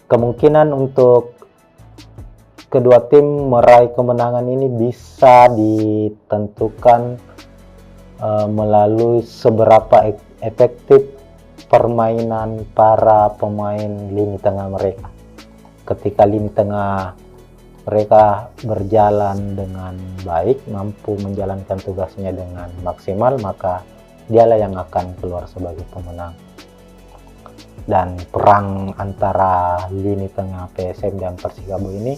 kemungkinan untuk kedua tim meraih kemenangan ini bisa ditentukan melalui seberapa efektif permainan para pemain lini tengah mereka. Ketika lini tengah mereka berjalan dengan baik, mampu menjalankan tugasnya dengan maksimal, maka dialah yang akan keluar sebagai pemenang. Dan perang antara lini tengah PSM dan Persikabo ini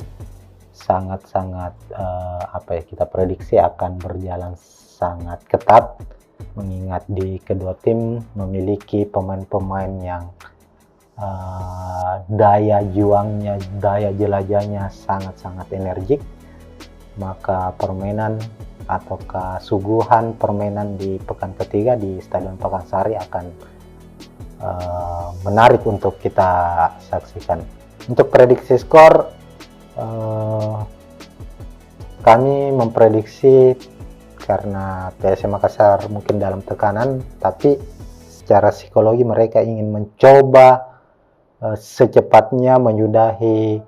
sangat-sangat kita prediksi akan berjalan sangat ketat, mengingat di kedua tim memiliki pemain-pemain yang daya juangnya, daya jelajahnya sangat-sangat energik. Maka permainan ataukah suguhan permainan di pekan ketiga di Stadion Pakansari akan menarik untuk kita saksikan. Untuk prediksi skor, kami memprediksi, karena PSM Makassar mungkin dalam tekanan, tapi secara psikologi mereka ingin mencoba secepatnya menyudahi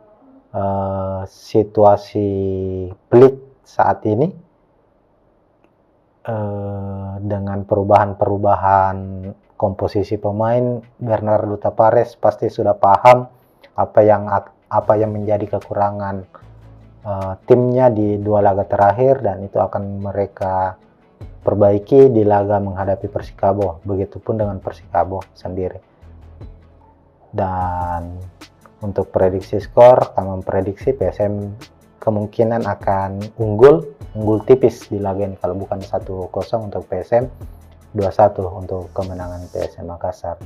situasi pelik saat ini dengan perubahan komposisi pemain. Bernardo Tavares pasti sudah paham apa yang menjadi kekurangan timnya di dua laga terakhir, dan itu akan mereka perbaiki di laga menghadapi Persikabo. Begitupun dengan Persikabo sendiri. Dan untuk prediksi skor, kami memprediksi PSM kemungkinan akan unggul tipis di laga ini. Kalau bukan 1-0 untuk PSM, 2-1 untuk kemenangan PSM Makassar.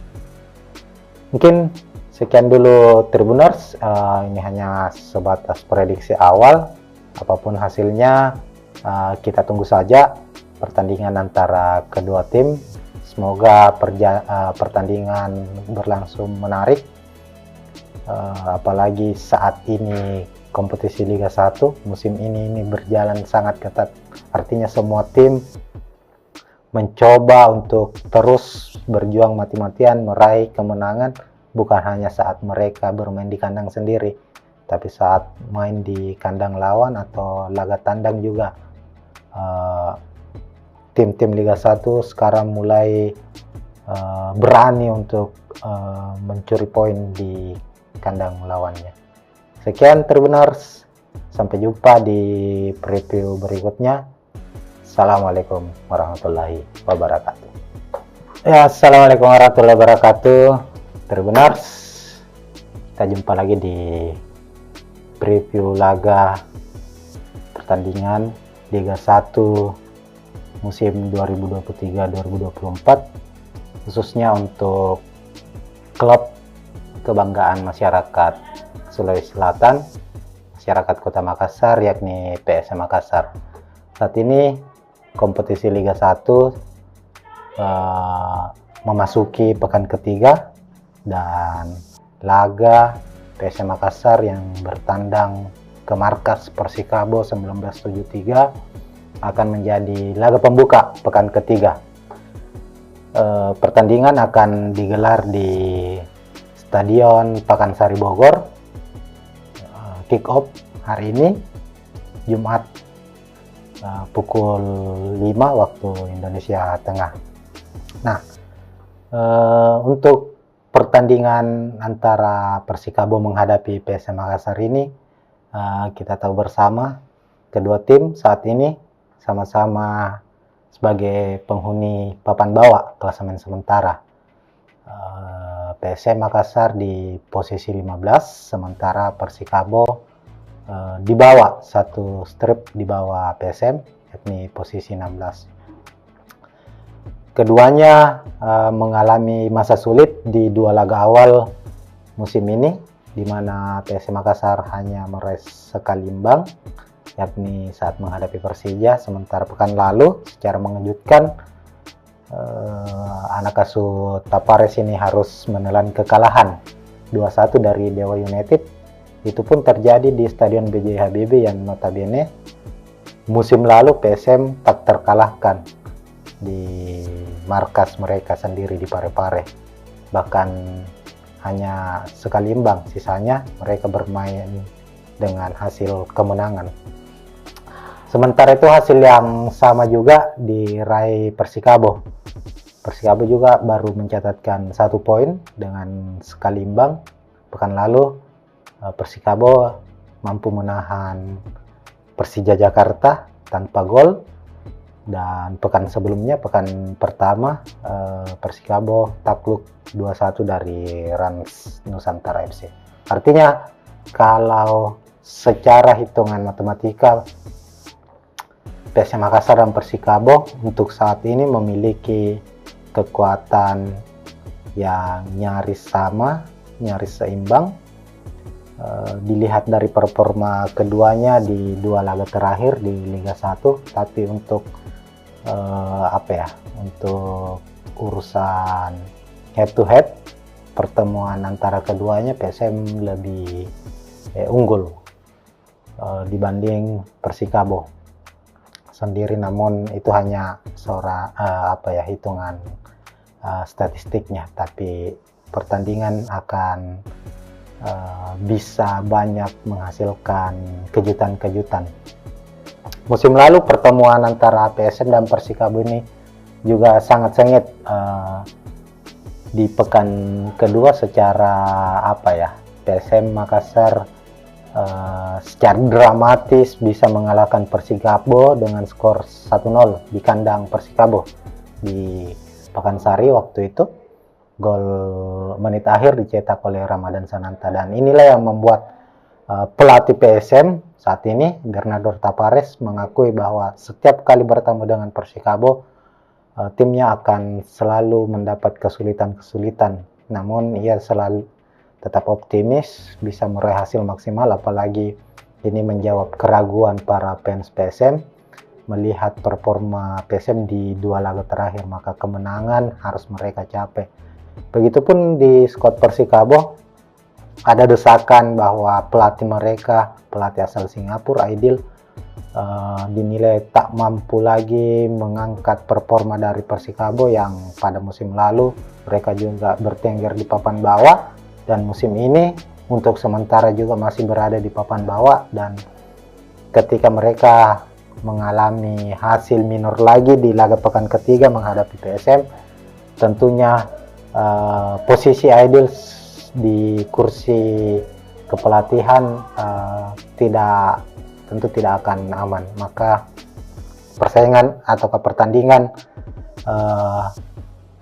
Mungkin sekian dulu Tribuners, ini hanya sebatas prediksi awal. Apapun hasilnya, kita tunggu saja pertandingan antara kedua tim. Semoga pertandingan berlangsung menarik, apalagi saat ini kompetisi Liga 1 musim ini berjalan sangat ketat. Artinya semua tim mencoba untuk terus berjuang mati-matian meraih kemenangan, bukan hanya saat mereka bermain di kandang sendiri, tapi saat main di kandang lawan atau laga tandang juga. Tim-tim Liga 1 sekarang mulai berani untuk mencuri poin di kandang lawannya. Sekian Tribuners, sampai jumpa di preview berikutnya. Assalamualaikum warahmatullahi wabarakatuh. Ya, assalamualaikum warahmatullahi wabarakatuh, Tribuners. Kita jumpa lagi di preview laga pertandingan Liga 1 musim 2023-2024, khususnya untuk klub kebanggaan masyarakat Sulawesi Selatan, masyarakat Kota Makassar, yakni PSM Makassar. Saat ini kompetisi Liga 1 memasuki pekan ketiga, dan laga PSM Makassar yang bertandang ke markas Persikabo 1973 akan menjadi laga pembuka pekan ketiga. Pertandingan akan digelar di Stadion Pakansari Bogor. Kick off hari ini Jumat pukul 5 waktu Indonesia Tengah. Nah, untuk pertandingan antara Persikabo menghadapi PSM Makassar ini, kita tahu bersama kedua tim saat ini sama-sama sebagai penghuni papan bawah klasemen sementara. PSM Makassar di posisi 15, sementara Persikabo di bawah, satu strip di bawah PSM, yakni posisi 16. Keduanya mengalami masa sulit di dua laga awal musim ini, di mana PSM Makassar hanya meraih sekali imbang, yakni saat menghadapi Persija. Sementara pekan lalu secara mengejutkan anak asuh Tapares ini harus menelan kekalahan 2-1 dari Dewa United. Itu pun terjadi di Stadion BJ Habibie yang notabene musim lalu PSM tak terkalahkan di markas mereka sendiri di Parepare. Bahkan hanya sekali imbang, sisanya mereka bermain dengan hasil kemenangan. Sementara itu hasil yang sama juga diraih Persikabo. Persikabo juga baru mencatatkan 1 poin dengan sekali imbang. Pekan lalu Persikabo mampu menahan Persija Jakarta tanpa gol, dan pekan sebelumnya, pekan pertama, Persikabo takluk 2-1 dari Rans Nusantara FC. Artinya kalau secara hitungan matematika, PSM Makassar dan Persikabo untuk saat ini memiliki kekuatan yang nyaris sama, nyaris seimbang. Dilihat dari performa keduanya di dua laga terakhir di Liga 1, tapi untuk untuk urusan head to head, pertemuan antara keduanya PSM lebih unggul dibanding Persikabo sendiri. Namun itu hanya hitungan statistiknya, tapi pertandingan akan bisa banyak menghasilkan kejutan-kejutan. Musim lalu pertemuan antara PSM dan Persikabo ini juga sangat sengit di pekan kedua. Secara PSM Makassar secara dramatis bisa mengalahkan Persikabo dengan skor 1-0 di kandang Persikabo di Pakansari waktu itu. Gol menit akhir dicetak oleh Ramadan Sananta, dan inilah yang membuat pelatih PSM saat ini, Bernardo Tapares, mengakui bahwa setiap kali bertemu dengan Persikabo, timnya akan selalu mendapat kesulitan-kesulitan namun ia selalu tetap optimis bisa meraih hasil maksimal, apalagi ini menjawab keraguan para fans PSM melihat performa PSM di 2 laga terakhir, maka kemenangan harus mereka capai. Begitupun di skuad Persikabo, ada desakan bahwa pelatih mereka, pelatih asal Singapura, Aidil, dinilai tak mampu lagi mengangkat performa dari Persikabo yang pada musim lalu mereka juga bertengger di papan bawah, dan musim ini untuk sementara juga masih berada di papan bawah. Dan ketika mereka mengalami hasil minor lagi di laga pekan ketiga menghadapi PSM, tentunya posisi Aidil di kursi kepelatihan tentu tidak akan aman. Maka persaingan atau pertandingan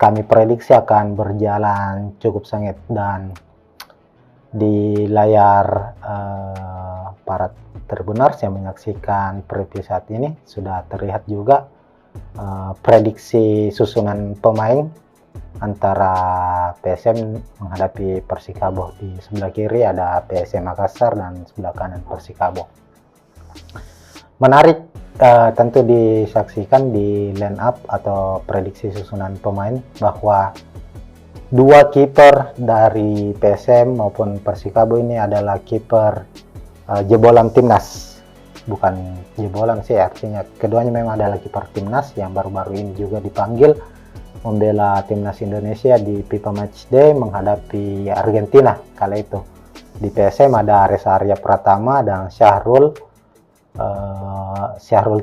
kami prediksi akan berjalan cukup sengit, dan di layar para tribuners yang menyaksikan preview saat ini sudah terlihat juga prediksi susunan pemain antara PSM menghadapi Persikabo. Di sebelah kiri ada PSM Makassar dan sebelah kanan Persikabo. Menarik tentu disaksikan di line up atau prediksi susunan pemain bahwa 2 kiper dari PSM maupun Persikabo ini adalah kiper jebolan timnas. Bukan jebolan sih, artinya keduanya memang adalah kiper timnas yang baru-baru ini juga dipanggil membela timnas Indonesia di FIFA Matchday menghadapi Argentina kala itu. Di PSM ada Reza Arya Pratama dan Syahrul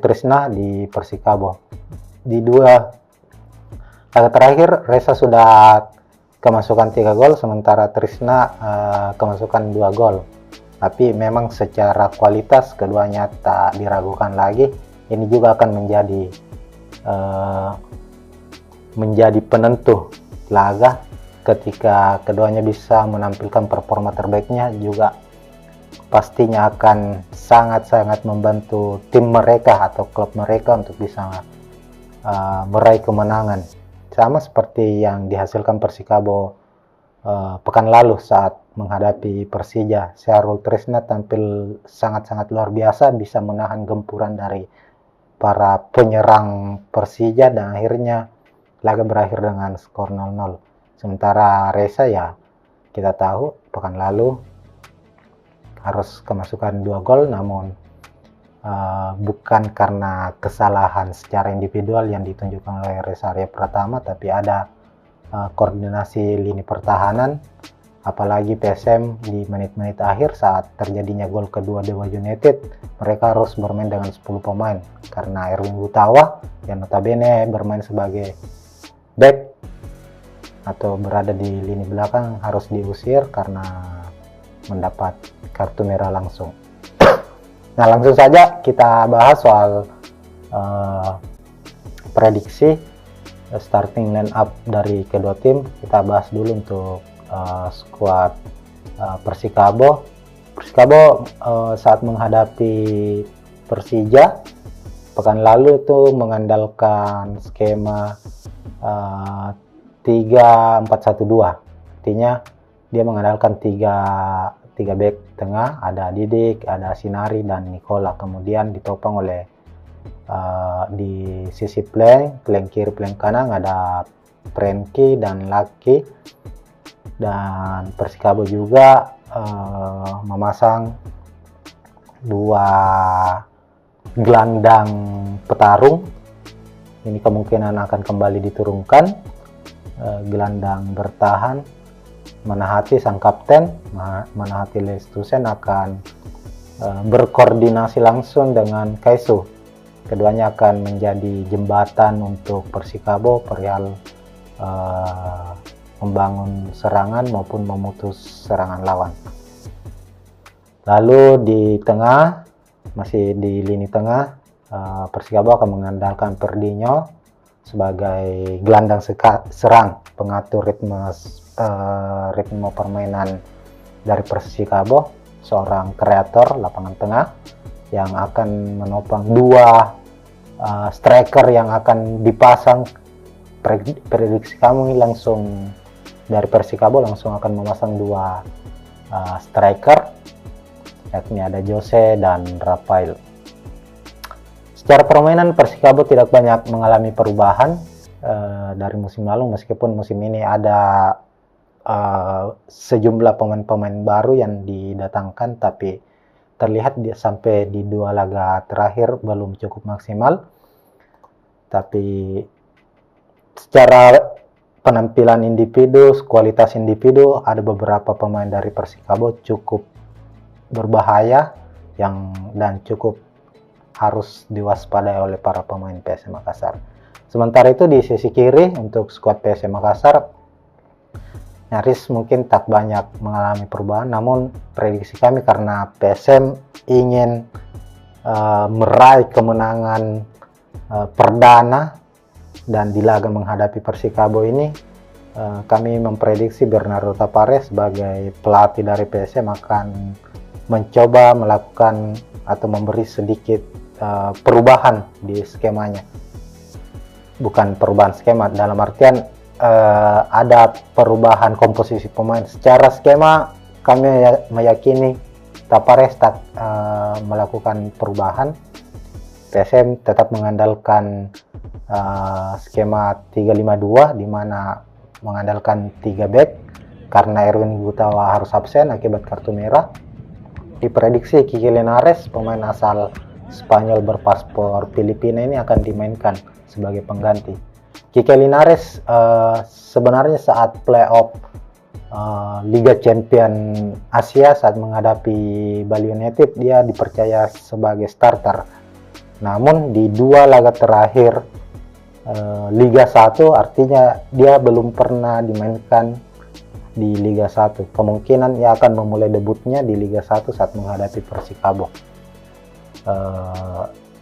Trisna di Persikabo. Di 2 laga terakhir Reza sudah kemasukan 3 gol, sementara Trisna kemasukan 2 gol. Tapi memang secara kualitas keduanya tak diragukan lagi. Ini juga akan menjadi penentu laga ketika keduanya bisa menampilkan performa terbaiknya, juga pastinya akan sangat-sangat membantu tim mereka atau klub mereka untuk bisa meraih kemenangan, sama seperti yang dihasilkan Persikabo pekan lalu saat menghadapi Persija. Syahrul Trisna tampil sangat-sangat luar biasa, bisa menahan gempuran dari para penyerang Persija dan akhirnya laga berakhir dengan skor 0-0. Sementara Reza, ya kita tahu pekan lalu harus kemasukan 2 gol, namun bukan karena kesalahan secara individual yang ditunjukkan oleh Reza Arya Pratama, tapi ada koordinasi lini pertahanan, apalagi PSM di menit-menit akhir saat terjadinya gol kedua Dewa United, mereka harus bermain dengan 10 pemain karena Erwin Gutawa yang notabene bermain sebagai back atau berada di lini belakang harus diusir karena mendapat kartu merah langsung. Nah, langsung saja kita bahas soal prediksi starting line up dari kedua tim. Kita bahas dulu untuk skuad Persikabo. Persikabo saat menghadapi Persija pekan lalu itu mengandalkan skema 3-4-1-2. Artinya dia mengandalkan 3 back tengah, ada Didik, ada Sinari dan Nicola, kemudian ditopang oleh di sisi flank kiri, flank kanan ada Frenkie dan Lucky. Dan Persikabo juga memasang 2 gelandang petarung. Ini kemungkinan akan kembali diturunkan. Gelandang bertahan Manahati sang kapten, Manahati Lestusen akan berkoordinasi langsung dengan Kaisu. Keduanya akan menjadi jembatan untuk Persikabo perihal membangun serangan maupun memutus serangan lawan. Lalu di tengah, masih di lini tengah, Persikabo akan mengandalkan Perdinho sebagai gelandang serang, pengatur ritme permainan dari Persikabo, seorang kreator lapangan tengah yang akan menopang 2 striker yang akan dipasang. Prediksi kami langsung dari Persikabo langsung akan memasang dua striker, yakni ada Jose dan Rafael. Secara permainan Persikabo tidak banyak mengalami perubahan dari musim lalu, meskipun musim ini ada sejumlah pemain-pemain baru yang didatangkan, tapi terlihat sampai di 2 laga terakhir belum cukup maksimal. Tapi secara penampilan individu, kualitas individu, ada beberapa pemain dari Persikabo cukup berbahaya dan cukup harus diwaspadai oleh para pemain PSM Makassar. Sementara itu di sisi kiri untuk skuad PSM Makassar nyaris mungkin tak banyak mengalami perubahan, namun prediksi kami karena PSM ingin meraih kemenangan perdana dan di laga menghadapi Persikabo ini, kami memprediksi Bernardo Tapares sebagai pelatih dari PSM akan mencoba melakukan atau memberi sedikit perubahan di skemanya. Bukan perubahan skema, dalam artian ada perubahan komposisi pemain. Secara skema kami meyakini Tapares tak melakukan perubahan. PSM tetap mengandalkan skema 3-5-2, di mana mengandalkan 3 back karena Erwin Gutawa harus absen akibat kartu merah. Diprediksi Kike Linares, pemain asal Spanyol berpaspor Filipina, ini akan dimainkan sebagai pengganti. Kike Linares sebenarnya saat playoff Liga Champion Asia saat menghadapi Bali United dia dipercaya sebagai starter. Namun di 2 laga terakhir Liga 1, artinya dia belum pernah dimainkan di Liga 1. Kemungkinan ia akan memulai debutnya di Liga 1 saat menghadapi Persikabo.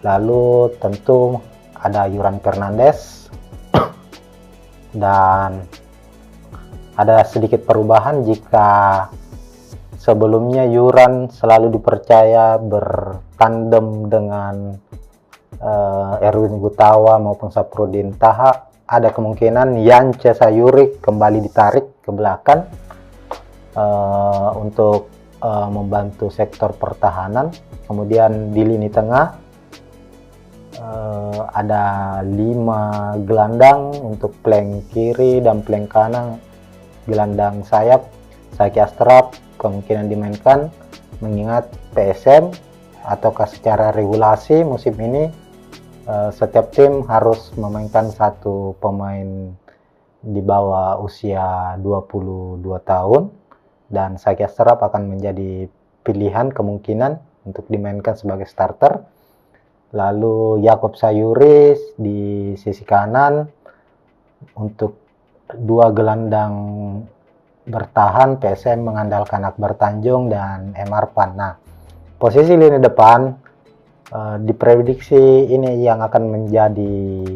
Lalu tentu ada Yuran Fernandes dan ada sedikit perubahan jika sebelumnya Yuran selalu dipercaya bertandem dengan Erwin Gutawa maupun Saprudin Taha, ada kemungkinan Yance Sayuri kembali ditarik ke belakang untuk membantu sektor pertahanan. Kemudian di lini tengah ada 5 gelandang untuk flank kiri dan flank kanan. Gelandang sayap Saki Astrap kemungkinan dimainkan, mengingat PSM ataukah secara regulasi musim ini setiap tim harus memainkan 1 pemain di bawah usia 22 tahun, dan Saki Astrap akan menjadi pilihan kemungkinan untuk dimainkan sebagai starter. Lalu Yakob Sayuri di sisi kanan untuk 2 gelandang bertahan. PSM mengandalkan Akbar Tanjung dan M. Arfan. Nah, posisi lini depan diprediksi ini yang akan menjadi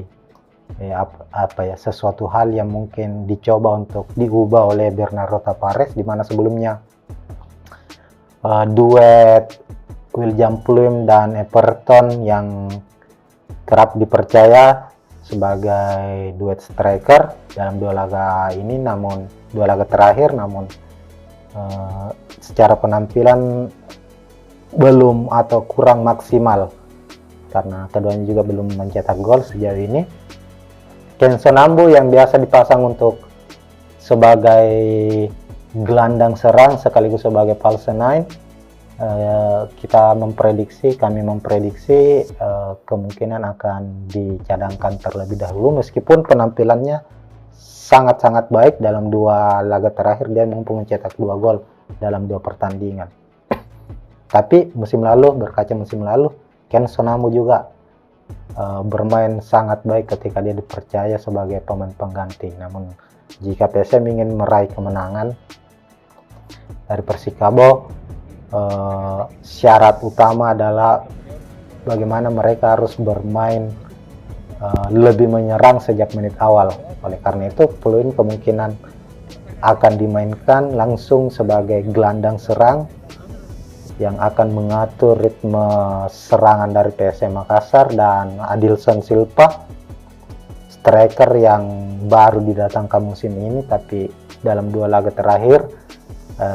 sesuatu hal yang mungkin dicoba untuk diubah oleh Bernardo Tapares, di mana sebelumnya duet William Pluim dan Everton yang kerap dipercaya sebagai duet striker dalam 2 laga ini, namun 2 laga terakhir, namun secara penampilan belum atau kurang maksimal karena keduanya juga belum mencetak gol sejauh ini. Kenson Ambu yang biasa dipasang untuk sebagai gelandang serang sekaligus sebagai false nine, kami memprediksi kemungkinan akan dicadangkan terlebih dahulu, meskipun penampilannya sangat-sangat baik dalam 2 laga terakhir. Dia mampu mencetak 2 gol dalam 2 pertandingan. Tapi berkaca musim lalu Kenson Ambu juga bermain sangat baik ketika dia dipercaya sebagai pemain pengganti. Namun jika PSM ingin meraih kemenangan dari Persikabo, syarat utama adalah bagaimana mereka harus bermain lebih menyerang sejak menit awal. Oleh karena itu, Pluim kemungkinan akan dimainkan langsung sebagai gelandang serang yang akan mengatur ritme serangan dari PSM Makassar, dan Adilson Silva, striker yang baru didatangkan musim ini tapi dalam 2 laga terakhir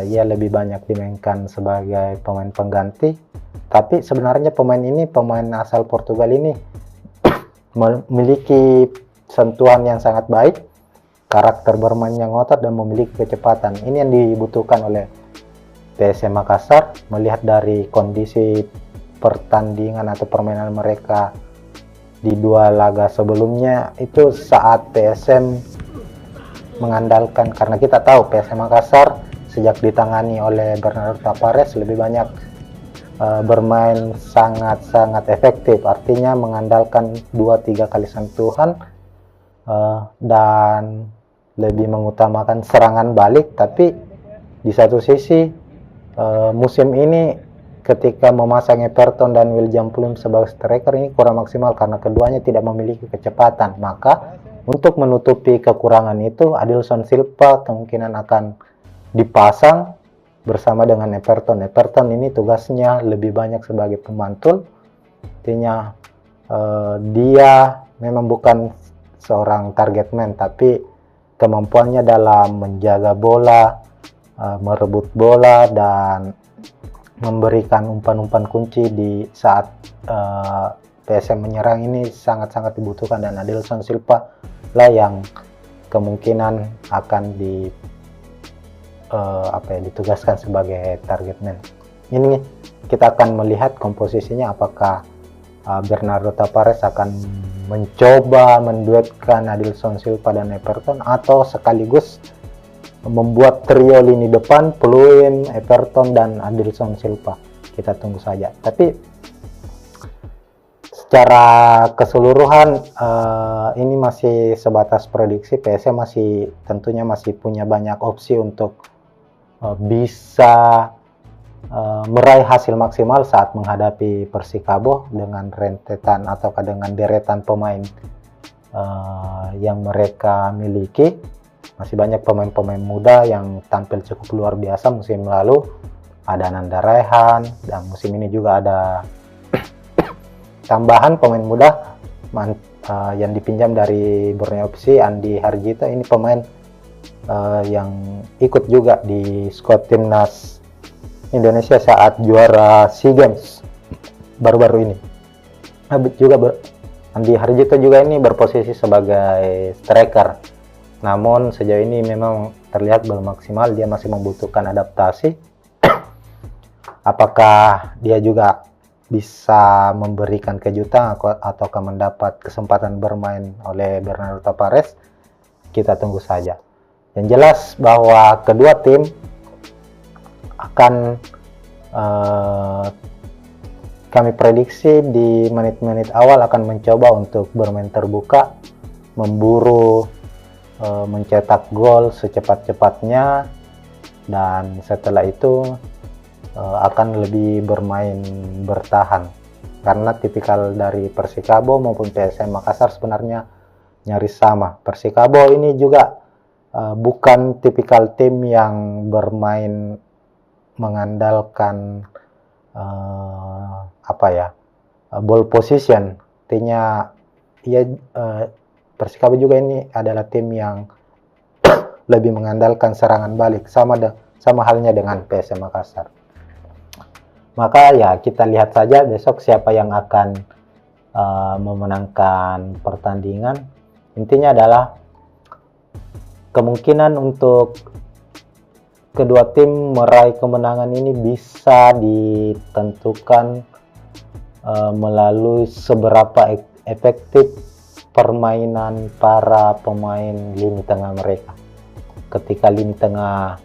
ia lebih banyak dimainkan sebagai pemain pengganti. Tapi sebenarnya pemain asal Portugal ini memiliki sentuhan yang sangat baik, karakter bermain yang ngotot dan memiliki kecepatan. Ini yang dibutuhkan oleh PSM Makassar. Melihat dari kondisi pertandingan atau permainan mereka di 2 laga sebelumnya, itu saat PSM mengandalkan, karena kita tahu PSM Makassar sejak ditangani oleh Bernardo Tavares lebih banyak bermain sangat-sangat efektif, artinya mengandalkan 2-3 kali sentuhan dan lebih mengutamakan serangan balik. Tapi di satu sisi musim ini ketika memasang Everton dan William Pluim sebagai striker ini kurang maksimal karena keduanya tidak memiliki kecepatan. Maka untuk menutupi kekurangan itu, Adilson Silva kemungkinan akan dipasang bersama dengan Everton. Everton ini tugasnya lebih banyak sebagai pemantul, artinya dia memang bukan seorang target man, tapi kemampuannya dalam menjaga bola, merebut bola, dan memberikan umpan-umpan kunci di saat PSM menyerang ini sangat-sangat dibutuhkan, dan Adilson Silva lah yang kemungkinan akan ditugaskan sebagai target man. Ini kita akan melihat komposisinya, apakah Bernardo Tavares akan mencoba menduetkan Adilson Silva dan Everton, atau sekaligus membuat trio lini depan Pluim, Everton, dan Adilson Silva. Kita tunggu saja. Tapi secara keseluruhan ini masih sebatas prediksi. PSM tentunya masih punya banyak opsi untuk bisa meraih hasil maksimal saat menghadapi Persikabo dengan rentetan atau dengan deretan pemain yang mereka miliki. Masih banyak pemain-pemain muda yang tampil cukup luar biasa musim lalu. Ada Nanda Raihan, dan musim ini juga ada tambahan pemain muda yang dipinjam dari Borneo FC, Andi Harjito. Ini pemain yang ikut juga di squad timnas Indonesia saat juara SEA Games baru-baru ini. Andi Harjito juga ini berposisi sebagai striker, namun sejauh ini memang terlihat belum maksimal. Dia masih membutuhkan adaptasi. Apakah dia juga bisa memberikan kejutan ataukah mendapat kesempatan bermain oleh Bernardo Tavares? Kita tunggu saja. Yang jelas bahwa kedua tim akan kami prediksi di menit-menit awal akan mencoba untuk bermain terbuka, memburu mencetak gol secepat-cepatnya, dan setelah itu akan lebih bermain bertahan, karena tipikal dari Persikabo maupun PSM Makassar sebenarnya nyaris sama. Persikabo ini juga bukan tipikal tim yang bermain mengandalkan ball position. Artinya Persikabo juga ini adalah tim yang lebih mengandalkan serangan balik, sama halnya dengan PSM Makassar. Maka ya kita lihat saja besok siapa yang akan memenangkan pertandingan. Intinya adalah kemungkinan untuk kedua tim meraih kemenangan ini bisa ditentukan melalui seberapa efektif permainan para pemain lini tengah mereka. Ketika lini tengah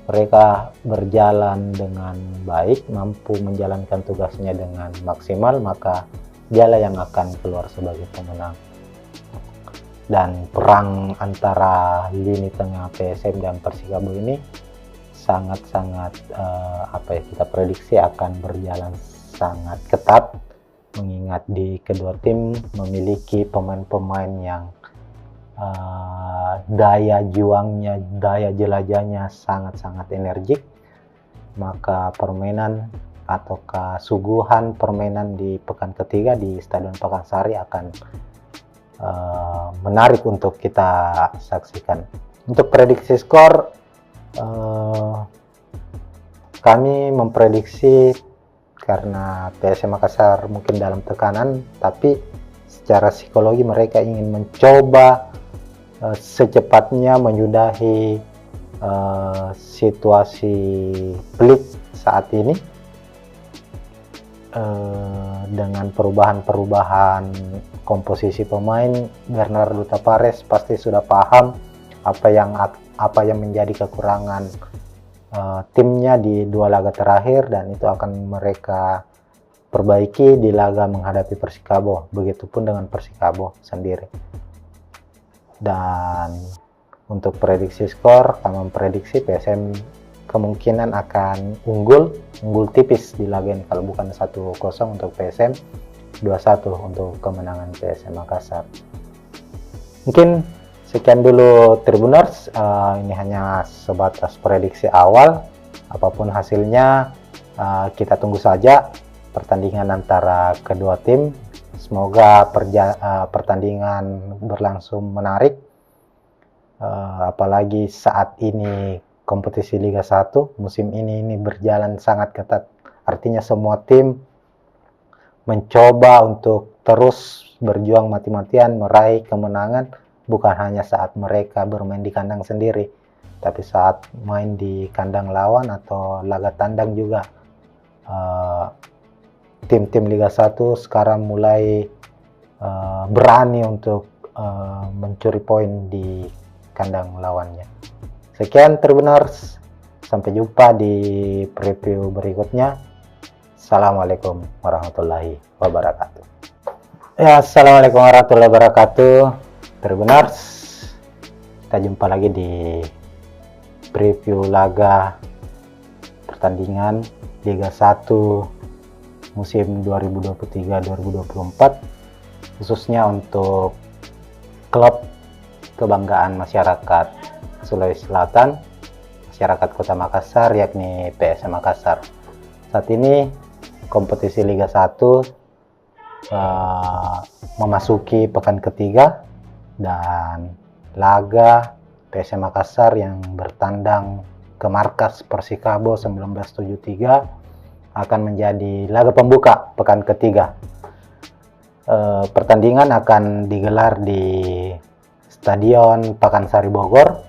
mereka berjalan dengan baik, mampu menjalankan tugasnya dengan maksimal, maka dialah yang akan keluar sebagai pemenang. Dan perang antara lini tengah PSM dan Persikabo ini sangat-sangat kita prediksi akan berjalan sangat ketat, mengingat di kedua tim memiliki pemain-pemain yang daya juangnya, daya jelajahnya sangat-sangat energik. Maka permainan ataukah suguhan permainan di pekan ketiga di Stadion Pakansari akan menarik untuk kita saksikan. Untuk prediksi skor, kami memprediksi karena PSM Makassar mungkin dalam tekanan, tapi secara psikologi mereka ingin mencoba secepatnya menyudahi situasi pelik saat ini dengan perubahan-perubahan komposisi pemain. Bernardo Tavares pasti sudah paham apa yang menjadi kekurangan timnya di 2 laga terakhir, dan itu akan mereka perbaiki di laga menghadapi Persikabo. Begitupun dengan Persikabo sendiri. Dan untuk prediksi skor, kami memprediksi PSM kemungkinan akan unggul tipis di laga ini. Kalau bukan 1-0 untuk PSM, 2-1 untuk kemenangan PSM Makassar. Mungkin sekian dulu Tribuners, ini hanya sebatas prediksi awal. Apapun hasilnya, kita tunggu saja pertandingan antara kedua tim. Semoga pertandingan berlangsung menarik, apalagi saat ini kompetisi Liga 1 musim ini berjalan sangat ketat. Artinya semua tim mencoba untuk terus berjuang mati-matian meraih kemenangan, bukan hanya saat mereka bermain di kandang sendiri, tapi saat main di kandang lawan atau laga tandang juga. Tim-tim Liga 1 sekarang mulai berani untuk mencuri poin di kandang lawannya. Sekian Tribuners, sampai jumpa di preview berikutnya. Assalamualaikum warahmatullahi wabarakatuh. Ya, assalamualaikum warahmatullahi wabarakatuh. Tribuners, kita jumpa lagi di preview laga pertandingan Liga 1 musim 2023-2024, khususnya untuk klub kebanggaan masyarakat Sulawesi Selatan, masyarakat Kota Makassar, yakni PSM Makassar. Saat ini kompetisi Liga 1 memasuki pekan ketiga, dan laga PSM Makassar yang bertandang ke markas Persikabo 1973 akan menjadi laga pembuka pekan ketiga. Pertandingan akan digelar di Stadion Pakansari Bogor.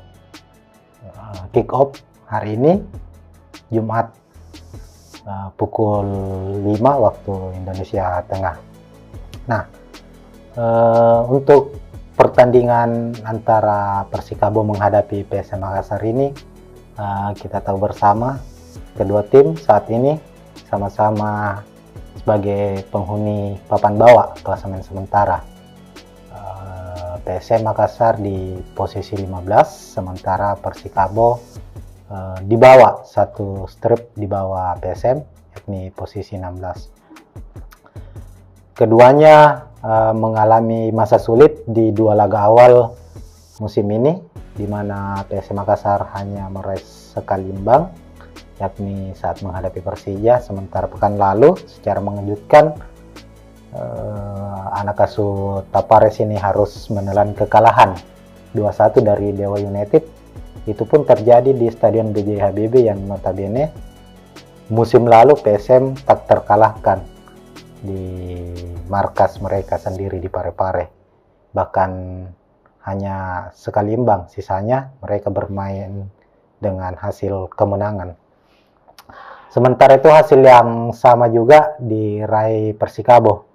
Kick off hari ini Jumat pukul 5 waktu Indonesia Tengah. Nah, untuk pertandingan antara Persikabo menghadapi PSM Makassar ini, kita tahu bersama kedua tim saat ini sama-sama sebagai penghuni papan bawah klasemen sementara. PSM Makassar di posisi 15, sementara Persikabo di bawah, satu strip di bawah PSM, yakni posisi 16. Keduanya mengalami masa sulit di 2 laga awal musim ini, di mana PSM Makassar hanya meraih sekali imbang, yakni saat menghadapi Persija. Sementara pekan lalu secara mengejutkan anak asuh Tavares ini harus menelan kekalahan 2-1 dari Dewa United. Itu pun terjadi di Stadion B.J. Habibie yang notabene musim lalu PSM tak terkalahkan di markas mereka sendiri di Parepare. Bahkan hanya sekali imbang, sisanya mereka bermain dengan hasil kemenangan. Sementara itu hasil yang sama juga diraih Persikabo.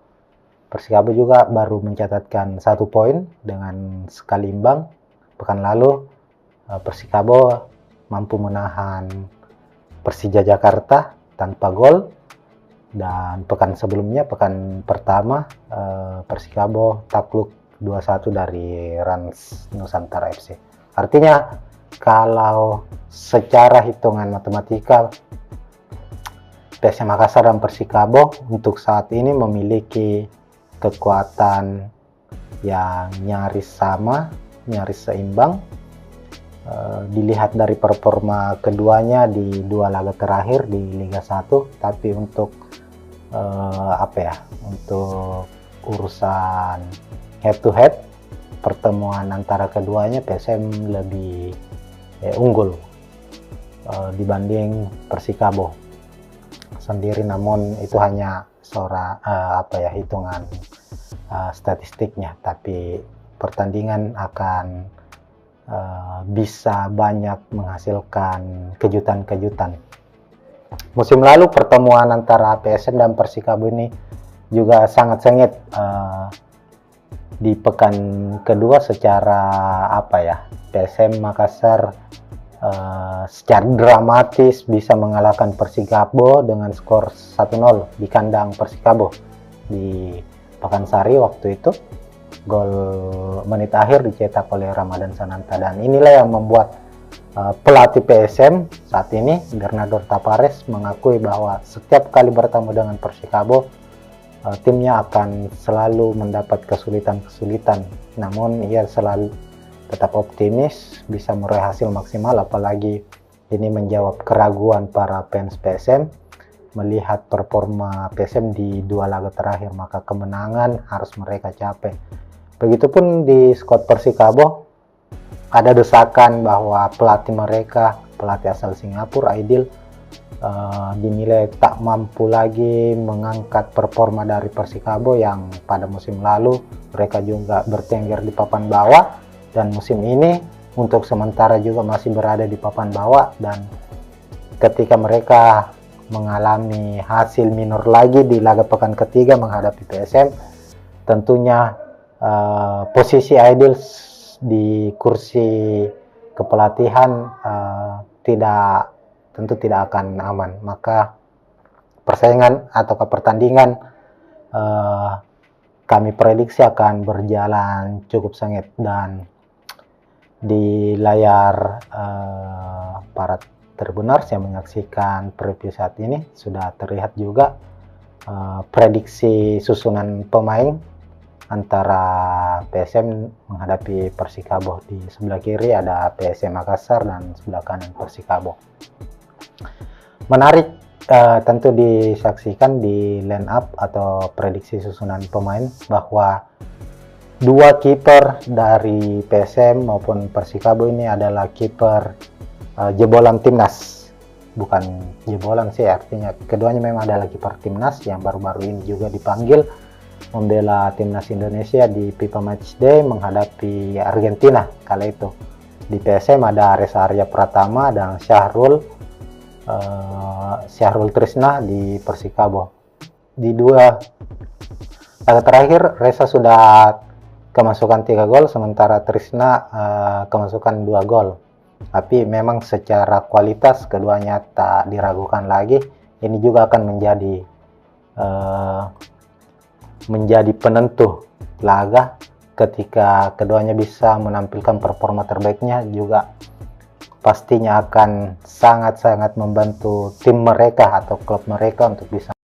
Persikabo juga baru mencatatkan 1 poin dengan sekali imbang. Pekan lalu Persikabo mampu menahan Persija Jakarta tanpa gol, dan pekan sebelumnya, pekan pertama, Persikabo takluk 2-1 dari Rans Nusantara FC. Artinya kalau secara hitungan matematika, PSM Makassar dan Persikabo untuk saat ini memiliki kekuatan yang nyaris sama, nyaris seimbang. Dilihat dari performa keduanya di 2 laga terakhir di Liga 1, tapi untuk untuk urusan head to head, pertemuan antara keduanya PSM lebih unggul dibanding Persikabo sendiri, namun itu hanya hitungan statistiknya, tapi pertandingan akan bisa banyak menghasilkan kejutan-kejutan. Musim lalu pertemuan antara PSM dan Persikabo ini juga sangat sengit di pekan kedua. Secara PSM Makassar secara dramatis bisa mengalahkan Persikabo dengan skor 1-0 di kandang Persikabo di Pakansari waktu itu. Gol menit akhir dicetak oleh Ramadan Sananta, dan inilah yang membuat pelatih PSM saat ini, Bernardo Tapares, mengakui bahwa setiap kali bertemu dengan Persikabo, timnya akan selalu mendapat kesulitan-kesulitan. Namun ia selalu tetap optimis bisa meraih hasil maksimal, apalagi ini menjawab keraguan para fans PSM melihat performa PSM di 2 laga terakhir, maka kemenangan harus mereka capai. Begitupun di skuad Persikabo, ada desakan bahwa pelatih mereka, pelatih asal Singapura, Aidil, dinilai tak mampu lagi mengangkat performa dari Persikabo yang pada musim lalu mereka juga bertengger di papan bawah, dan musim ini untuk sementara juga masih berada di papan bawah. Dan ketika mereka mengalami hasil minor lagi di laga pekan ketiga menghadapi PSM, tentunya posisi Aidil di kursi kepelatihan tentu tidak akan aman. Maka persaingan atau pertandingan kami prediksi akan berjalan cukup sengit, dan di layar para Tribuners yang menyaksikan preview saat ini sudah terlihat juga prediksi susunan pemain antara PSM menghadapi Persikabo. Di sebelah kiri ada PSM Makassar dan sebelah kanan Persikabo. Menarik tentu disaksikan di line up atau prediksi susunan pemain bahwa 2 kiper dari PSM maupun Persikabo ini adalah kiper jebolan timnas. Bukan jebolan sih, artinya keduanya memang adalah kiper timnas yang baru-baru ini juga dipanggil membela timnas Indonesia di FIFA Matchday menghadapi Argentina kala itu. Di PSM ada Reza Arya Pratama dan Syahrul Trisna di Persikabo. Di 2 laga terakhir Reza sudah kemasukan 3 gol, sementara Trisna kemasukan 2 gol. Tapi memang secara kualitas keduanya tak diragukan lagi. Ini juga akan menjadi penentu laga ketika keduanya bisa menampilkan performa terbaiknya, juga pastinya akan sangat-sangat membantu tim mereka atau klub mereka untuk bisa